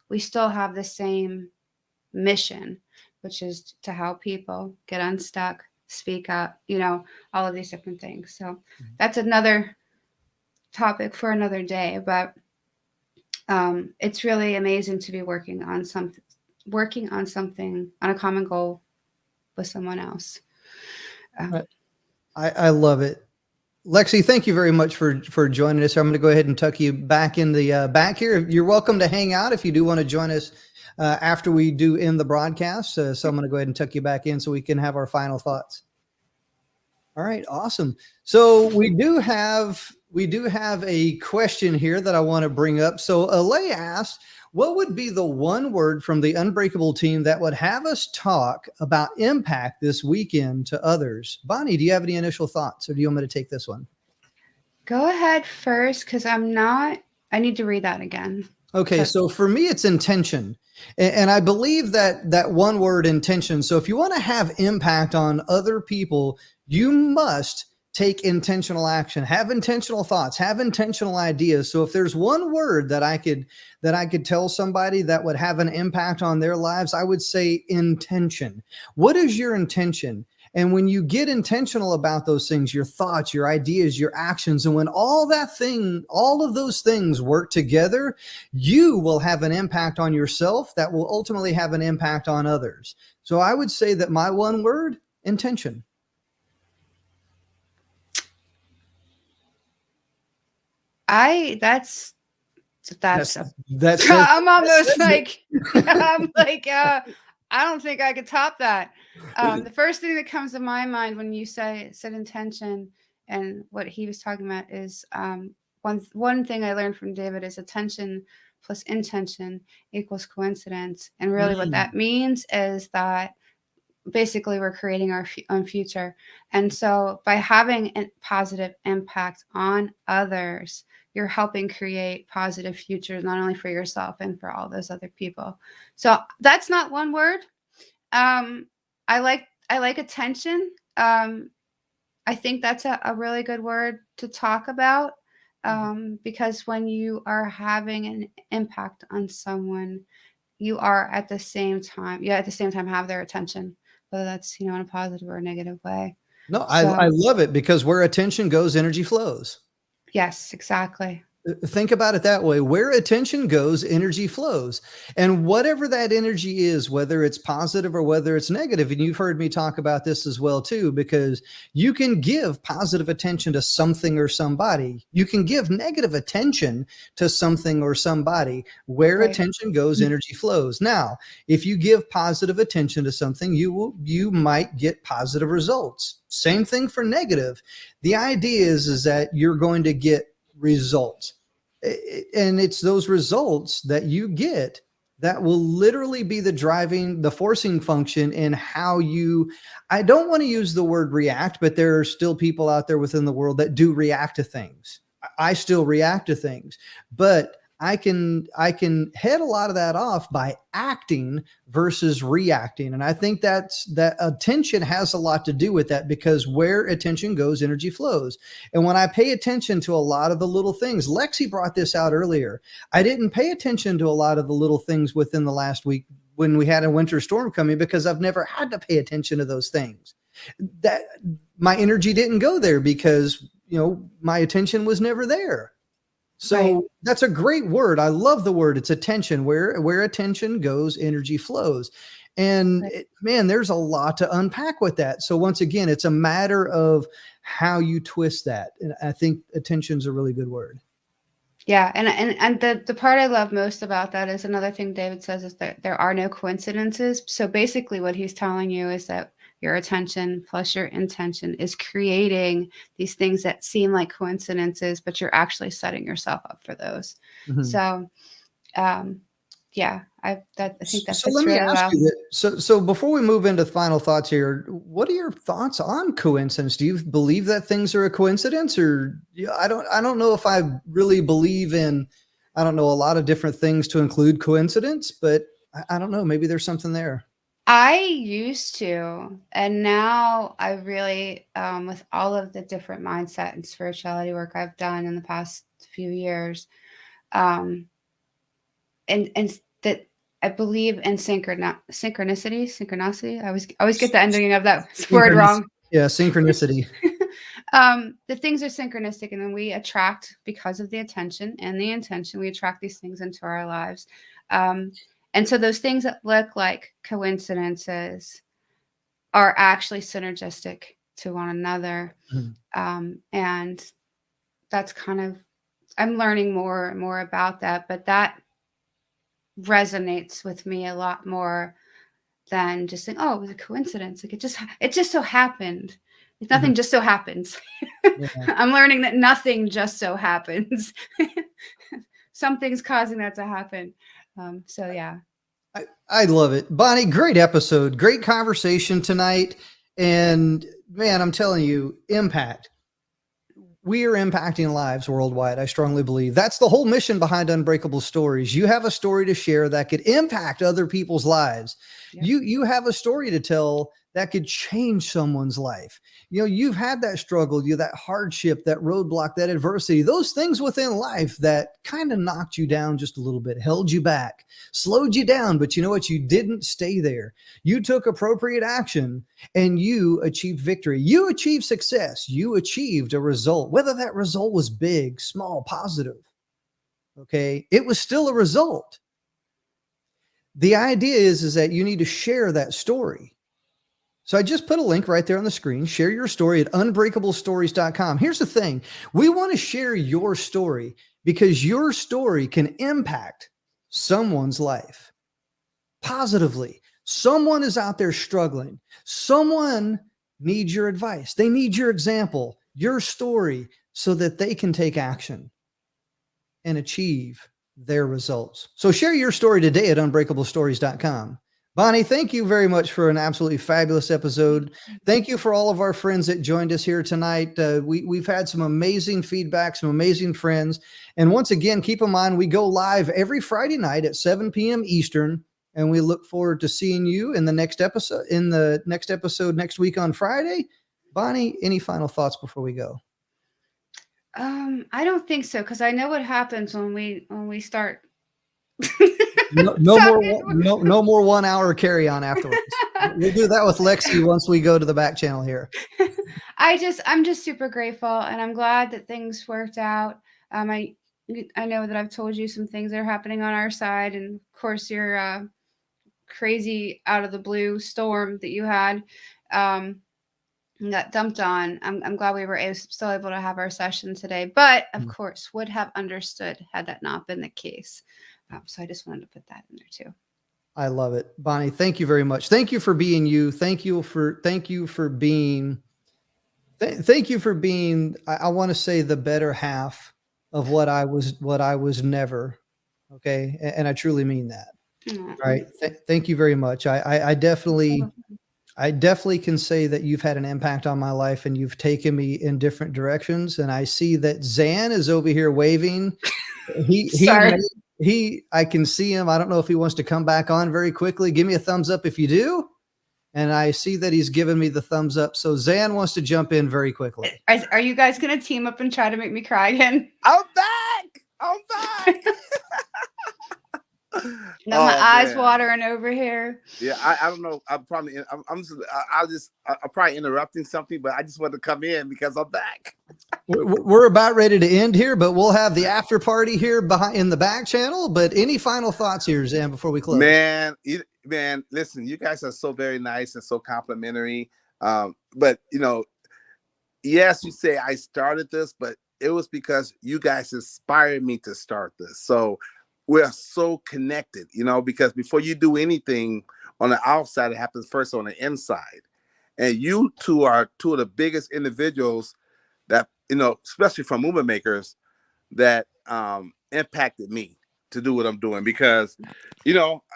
we still have the same mission, which is to help people get unstuck, speak up, all of these different things. So that's another topic for another day, but it's really amazing to be working on something, on a common goal with someone else. I love it. Lexi, thank you very much for joining us. I'm going to go ahead and tuck you back in the back here. You're welcome to hang out if you do want to join us after we do end the broadcast. So I'm going to go ahead and tuck you back in so we can have our final thoughts. All right, awesome. So we do have a question here that I want to bring up. So Alay asked, what would be the one word from the Unbreakable team that would have us talk about impact this weekend to others? Bonnie, do you have any initial thoughts, or do you want me to take this one? Go ahead first, because I need to read that again. Okay, so for me, it's intention. And I believe that one word, intention. So if you want to have impact on other people, you must take intentional action, have intentional thoughts, have intentional ideas. So if there's one word that I could tell somebody that would have an impact on their lives, I would say intention. What is your intention? And when you get intentional about those things, your thoughts, your ideas, your actions, and when all of those things work together, you will have an impact on yourself that will ultimately have an impact on others. So I would say that my one word, intention. That's I'm almost like, I'm like, I don't think I could top that. The first thing that comes to my mind when you said intention and what he was talking about is one thing I learned from David is attention plus intention equals coincidence. And really what that means is that basically we're creating our own future. And so by having a positive impact on others, you're helping create positive futures, not only for yourself and for all those other people. So that's not one word. I like attention. I think that's a really good word to talk about because when you are having an impact on someone, you are at the same time have their attention, whether that's, in a positive or a negative way. No, I love it because where attention goes, energy flows. Yes, exactly. Think about it that way. Where attention goes, energy flows. And whatever that energy is, whether it's positive or whether it's negative, and you've heard me talk about this as well too, because you can give positive attention to something or somebody. You can give negative attention to something or somebody. Where Right. attention goes, energy flows. Now, if you give positive attention to something, you might get positive results. Same thing for negative. The idea is that you're going to get results. And it's those results that you get that will literally be the forcing function in how you, I don't want to use the word react, but there are still people out there within the world that do react to things. I still react to things, but I can head a lot of that off by acting versus reacting. And I think that attention has a lot to do with that, because where attention goes, energy flows. And when I pay attention to a lot of the little things, Lexi brought this out earlier. I didn't pay attention to a lot of the little things within the last week when we had a winter storm coming, because I've never had to pay attention to those things. That my energy didn't go there because, my attention was never there. So Right. that's a great word. I love the word. It's attention. Where attention goes, energy flows. And Right. man, there's a lot to unpack with that. So once again, it's a matter of how you twist that. And I think attention's a really good word. Yeah, and the part I love most about that is another thing David says is that there are no coincidences. So basically what he's telling you is that your attention plus your intention is creating these things that seem like coincidences, but you're actually setting yourself up for those. Mhm. So yeah, I think that So fits let me really ask well. you that. So before we move into final thoughts here, what are your thoughts on coincidence? Do you believe that things are a coincidence, or I don't know if I really believe in, I don't know, a lot of different things to include coincidence, but I don't know, maybe there's something there. I used to, and now I really, with all of the different mindset and spirituality work I've done in the past few years, um, and that I believe in synchronicity. I always get the ending of that word wrong. Yeah, synchronicity. The things are synchronistic, and then we attract, because of the attention and the intention, we attract these things into our lives. And so those things that look like coincidences are actually synergistic to one another. Mhm. And that's kind of, I'm learning more and more about that, but that resonates with me a lot more than just saying, oh, it was a coincidence. Like it just so happened. Like nothing just so happens. Yeah. I'm learning that nothing just so happens. Something's causing that to happen. So yeah. I love it. Bonnie, great episode, great conversation tonight. And man, I'm telling you, impact. We are impacting lives worldwide. I strongly believe that's the whole mission behind Unbreakable Stories. You have a story to share that could impact other people's lives. Yep. You have a story to tell that could change someone's life. You've had that struggle, that hardship, that roadblock, that adversity, those things within life that kind of knocked you down just a little bit, held you back, slowed you down. But you know what? You didn't stay there. You took appropriate action and you achieved victory. You achieved success. You achieved a result, whether that result was big, small, positive. Okay. It was still a result. The idea is that you need to share that story. So I just put a link right there on the screen. Share your story at unbreakablestories.com. Here's the thing. We want to share your story because your story can impact someone's life positively. Someone is out there struggling. Someone needs your advice. They need your example, your story, so that they can take action and achieve their results. So share your story today at unbreakablestories.com. Bonnie, thank you very much for an absolutely fabulous episode. Thank you for all of our friends that joined us here tonight. We've had some amazing feedback, some amazing friends. And once again, keep in mind, we go live every Friday night at 7 p.m. Eastern. And we look forward to seeing you in the next episode, next week on Friday. Bonnie, any final thoughts before we go? I don't think so, because I know what happens when we start. No more 1 hour carry on afterwards. We'll do that with Lexi once we go to the back channel here. I'm just super grateful, and I'm glad that things worked out. I know that I've told you some things that are happening on our side, and of course your crazy out of the blue storm that you had got dumped on. I'm glad we were still able to have our session today, but of course would have understood had that not been the case. So I just wanted to put that in there too. I love it. Bonnie, thank you very much. Thank you for being you. Thank you for being, I want to say the better half of what I was never. Okay. And I truly mean that. Right. Thank you very much. I definitely can say that you've had an impact on my life and you've taken me in different directions. And I see that Zan is over here waving. I can see him. I don't know if he wants to come back on very quickly. Give me a thumbs up if you do. And I see that he's given me the thumbs up. So Zan wants to jump in very quickly. Are you guys going to team up and try to make me cry again? I'm back. Now my eyes watering over here. Yeah, I don't know. I'm probably interrupting something, but I just want to come in because I'm back. We're about ready to end here, but we'll have the after party here behind in the back channel. But any final thoughts here, Zan, before we close? Man, listen, you guys are so very nice and so complimentary. But yes, you say I started this, but it was because you guys inspired me to start this. So we're so connected, because before you do anything on the outside, it happens first on the inside. And you two are two of the biggest individuals that, especially from movement makers, that impacted me to do what I'm doing. Because,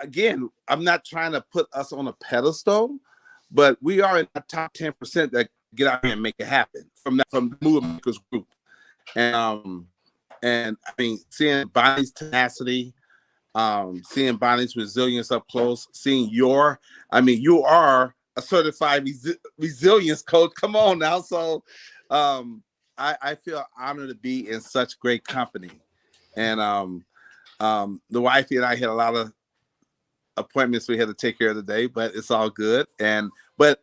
again, I'm not trying to put us on a pedestal, but we are in the top 10% that get out here and make it happen from the movement makers group. And I mean, seeing Bonnie's tenacity, seeing Bonnie's resilience up close, seeing you are a certified resilience coach. Come on now. So I feel honored to be in such great company. And the wifey and I had a lot of appointments we had to take care of today, but it's all good. But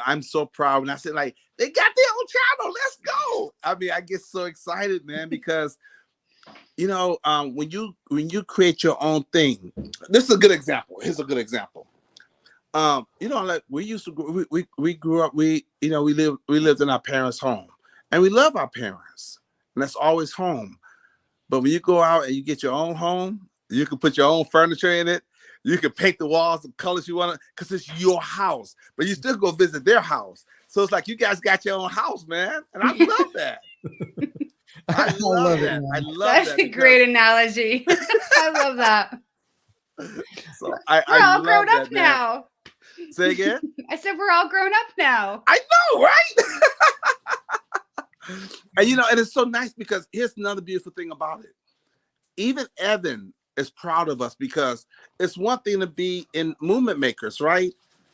I'm so proud when I said, like, they got their own channel. Let's go. I mean, I get so excited, man, because when you create your own thing, this is a good example. Here's a good example. Like we used to we grew up, we lived in our parents' home, and we love our parents, and that's always home. But when you go out and you get your own home, you can put your own furniture in it. You can paint the walls the colors you want, because it's your house. But you still go visit their house. So it's like you guys got your own house, man. And I love that. I love that. I love that. That's a great analogy. I love that. So we're all grown up now. Say again? I said we're all grown up now. I know, right? And it's so nice because here's another beautiful thing about it. Even Evan is proud of us, because it's one thing to be in movement makers, right?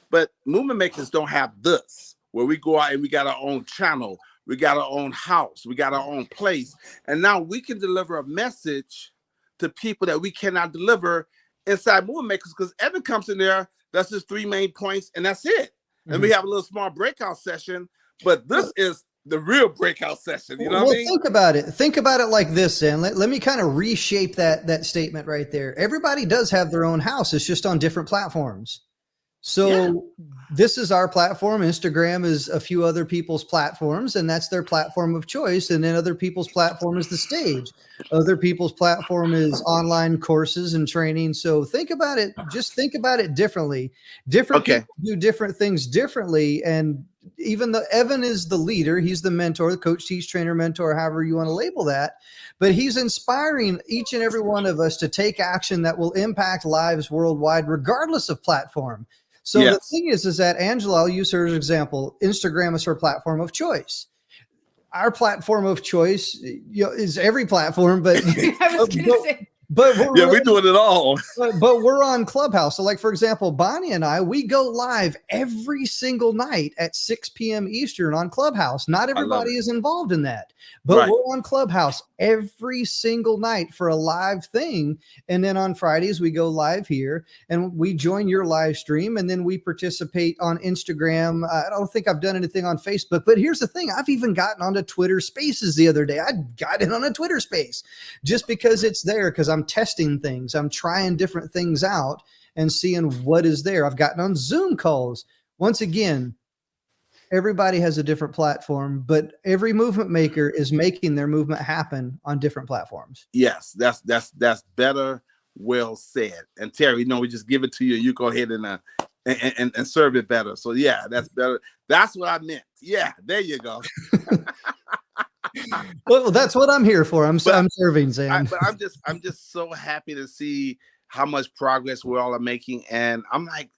But movement makers don't have this, where we go out and we got our own channel, we got our own house, we got our own place. And now we can deliver a message to people that we cannot deliver inside movement makers, because Evan comes in there, that's his 3 main points, and that's it. Mm-hmm. And we have a little small breakout session, but this is the real breakout session. You know what I mean? Think about it. Think about it like this, and let me kind of reshape that statement right there. Everybody does have their own house. It's just on different platforms. So this is our platform. Instagram is a few other people's platforms, and that's their platform of choice. And then other people's platform is the stage. Other people's platform is online courses and training. So think about it. Just think about it differently. Different people do different things differently. And even though Evan is the leader, he's the mentor, the coach, teach, trainer, mentor, however you want to label that. But he's inspiring each and every one of us to take action that will impact lives worldwide, regardless of platform. So the thing is that Angela, I'll use her as an example. Instagram is her platform of choice. Our platform of choice is every platform, but But we're Yeah, we're doing it all. but we're on Clubhouse. So, like, for example, Bonnie and I, we go live every single night at 6 p.m. Eastern on Clubhouse. Not everybody is involved in that, but Right. we're on Clubhouse every single night for a live thing. And then on Fridays, we go live here and we join your live stream. And then we participate on Instagram. I don't think I've done anything on Facebook, but here's the thing. I've even gotten onto Twitter Spaces the other day. I got in on a Twitter Space just because it's there, because I'm testing things. I'm trying different things out and seeing what is there. I've gotten on Zoom calls. Once again, everybody has a different platform, but every movement maker is making their movement happen on different platforms. Yes, that's better. Well said. And Terry, we just give it to you. You go ahead and serve it better. So yeah, that's better. That's what I meant. Yeah, there you go. Well, that's what I'm here for. I'm serving, Zan. But I'm just so happy to see how much progress we all are making. And I'm like,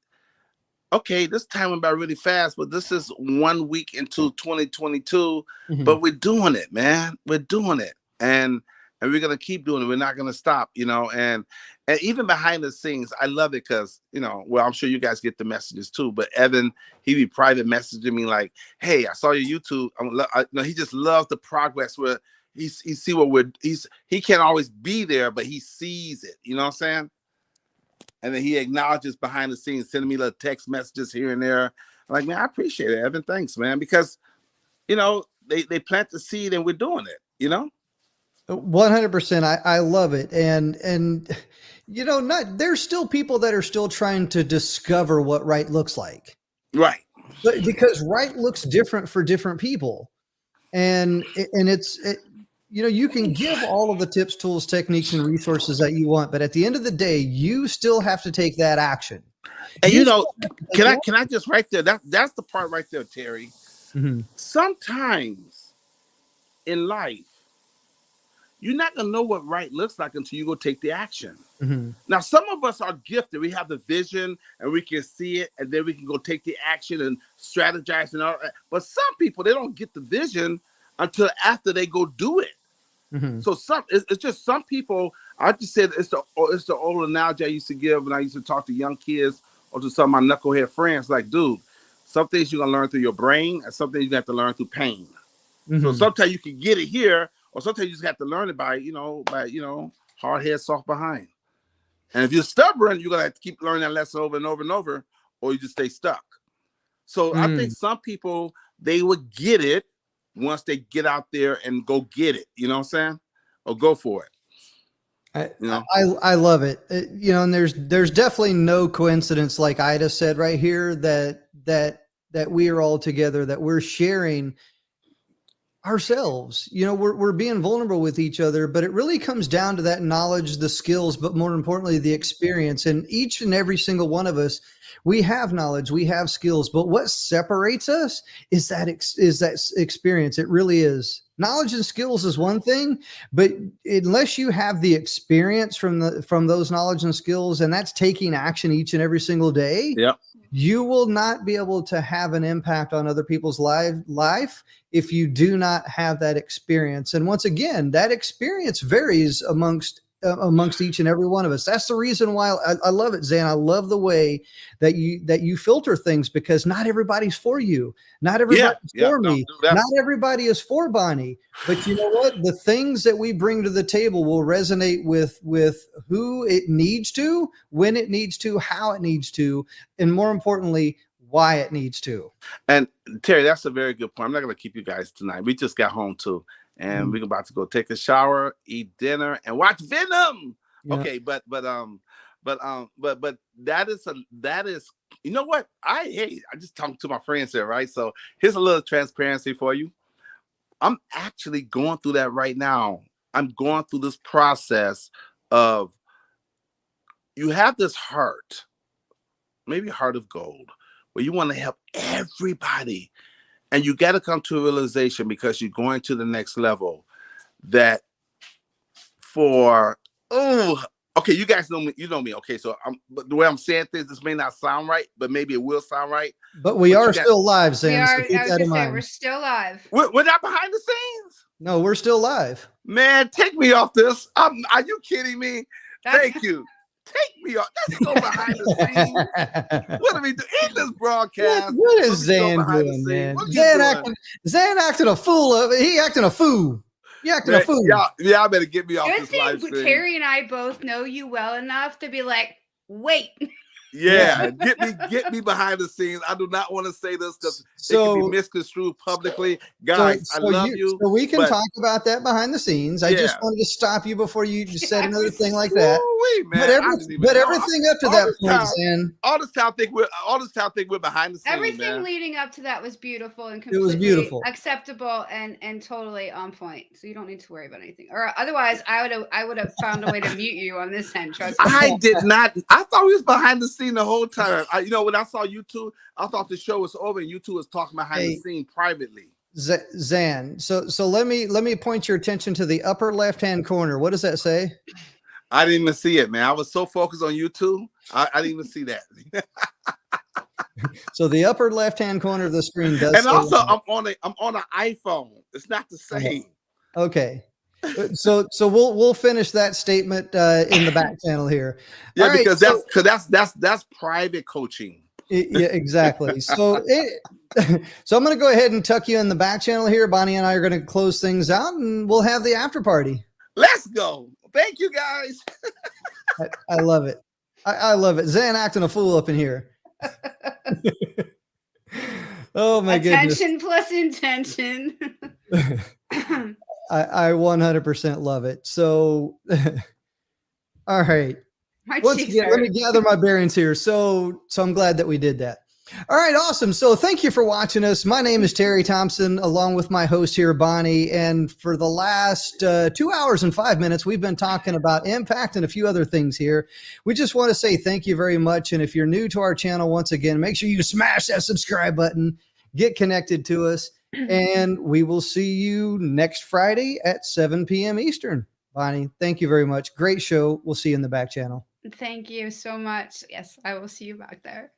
okay, this time went by really fast, but this is 1 week into 2022. But we're doing it, man. We're doing it. And we're gonna keep doing it. We're not gonna stop, and even behind the scenes, I love it because, well, I'm sure you guys get the messages too, but Evan, he be private messaging me like, hey, I saw your YouTube. He just loves the progress where he see what he can't always be there, but he sees it, you know what I'm saying? And then he acknowledges behind the scenes, sending me little text messages here and there. I'm like, man, I appreciate it, Evan. Thanks, man. Because, they plant the seed and we're doing it, 100%. I love it. And there's still people that are still trying to discover what right looks like. Right. But because right looks different for different people. And you can give all of the tips, tools, techniques, and resources that you want, but at the end of the day, you still have to take that action. And can I just right there? That's the part right there, Terry. Mm-hmm. Sometimes in life, you're not gonna know what right looks like until you go take the action. Mm-hmm. Now, some of us are gifted. We have the vision and we can see it, and then we can go take the action and strategize and all that. But some people, they don't get the vision until after they go do it. Mm-hmm. So it's just some people. I just said it's the old analogy I used to give when I used to talk to young kids or to some of my knucklehead friends. Like, dude, some things you're gonna learn through your brain, and some things you have to learn through pain. Mm-hmm. So sometimes you can get it here, or sometimes you just have to learn it by hard head, soft behind. And if you're stubborn, you're gonna have to keep learning that lesson over and over and over, or you just stay stuck. So I think some people, they would get it once they get out there and go get it. You know what I'm saying? Or go for it. I love it. And there's definitely no coincidence, like Ida said right here, that we are all together, that we're sharing ourselves. We're being vulnerable with each other, but it really comes down to that knowledge, the skills, but more importantly, the experience. And each and every single one of us, we have knowledge, we have skills, but what separates us is that experience. It really is. Knowledge and skills is one thing, but unless you have the experience from those knowledge and skills, and that's taking action each and every single day, you will not be able to have an impact on other people's life if you do not have that experience. And once again, that experience varies amongst each and every one of us. That's the reason why I love it, Zan. I love the way that you filter things, because not everybody's for you. Not everybody's for me. Not everybody is for Bonnie. But you know what? The things that we bring to the table will resonate with who it needs to, when it needs to, how it needs to, and more importantly, why it needs to. And Terry, that's a very good point. I'm not going to keep you guys tonight. We just got home too. And we're about to go take a shower, eat dinner, and watch Venom. Yeah. Okay, but that is you know what? I just talked to my friends there, right? So here's a little transparency for you. I'm actually going through that right now. I'm going through this process of, you have this heart, maybe a heart of gold, where you want to help everybody. And you got to come to a realization, because you're going to the next level, that okay, you guys know me, okay, so but the way I'm saying things, this may not sound right, but maybe it will sound right. But we are still live, Sam. I was going to say, we're still live. We're not behind the scenes. No, we're still live. Man, take me off this. Are you kidding me? That's- Thank you. Take me off. Let's go behind the scenes. What are we doing in this broadcast? What is Let me go Zan behind the doing, scenes. man? What are you doing? Zan acting a fool. He acting a fool. You acting a fool. Yeah, I better get me off Good this live thing stream. Terry and I both know you well enough to be like, wait. Yeah, get me behind the scenes. I do not want to say this because it can be misconstrued publicly. Guys, I love you. So we can talk about that behind the scenes. I just wanted to stop you before you just said another thing like that. Man, but everything up to that point, Zan. All this time think we're behind the scenes. Everything leading up to that was beautiful and it was beautiful, acceptable, and totally on point. So you don't need to worry about anything. Or otherwise, I would have found a way to mute you on this end. Trust me. I did not. I thought we was behind the scene the whole time. When I saw you two, I thought the show was over and you two was talking behind the scene privately. Zan, so let me point your attention to the upper left-hand corner. What does that say? I didn't even see it, man. I was so focused on YouTube, I didn't even see that. So the upper left-hand corner of the screen does. And also, I'm on an iPhone. It's not the same. Okay. So we'll finish that statement in the back channel here. Yeah, right, because that's private coaching. Yeah, exactly. So so I'm going to go ahead and tuck you in the back channel here. Bonnie and I are going to close things out, and we'll have the after party. Let's go. Thank you, guys. I love it. I love it. Zan acting a fool up in here. Oh my goodness. Attention plus intention. I 100% love it. So, all right. Once again, let me gather my bearings here. So I'm glad that we did that. All right, awesome. So thank you for watching us. My name is Terry Thompson, along with my host here, Bonnie. And for the last 2 hours and 5 minutes, we've been talking about impact and a few other things here. We just want to say thank you very much. And if you're new to our channel, once again, make sure you smash that subscribe button, get connected to us, and we will see you next Friday at 7 p.m. Eastern. Bonnie, thank you very much. Great show. We'll see you in the back channel. Thank you so much. Yes, I will see you back there.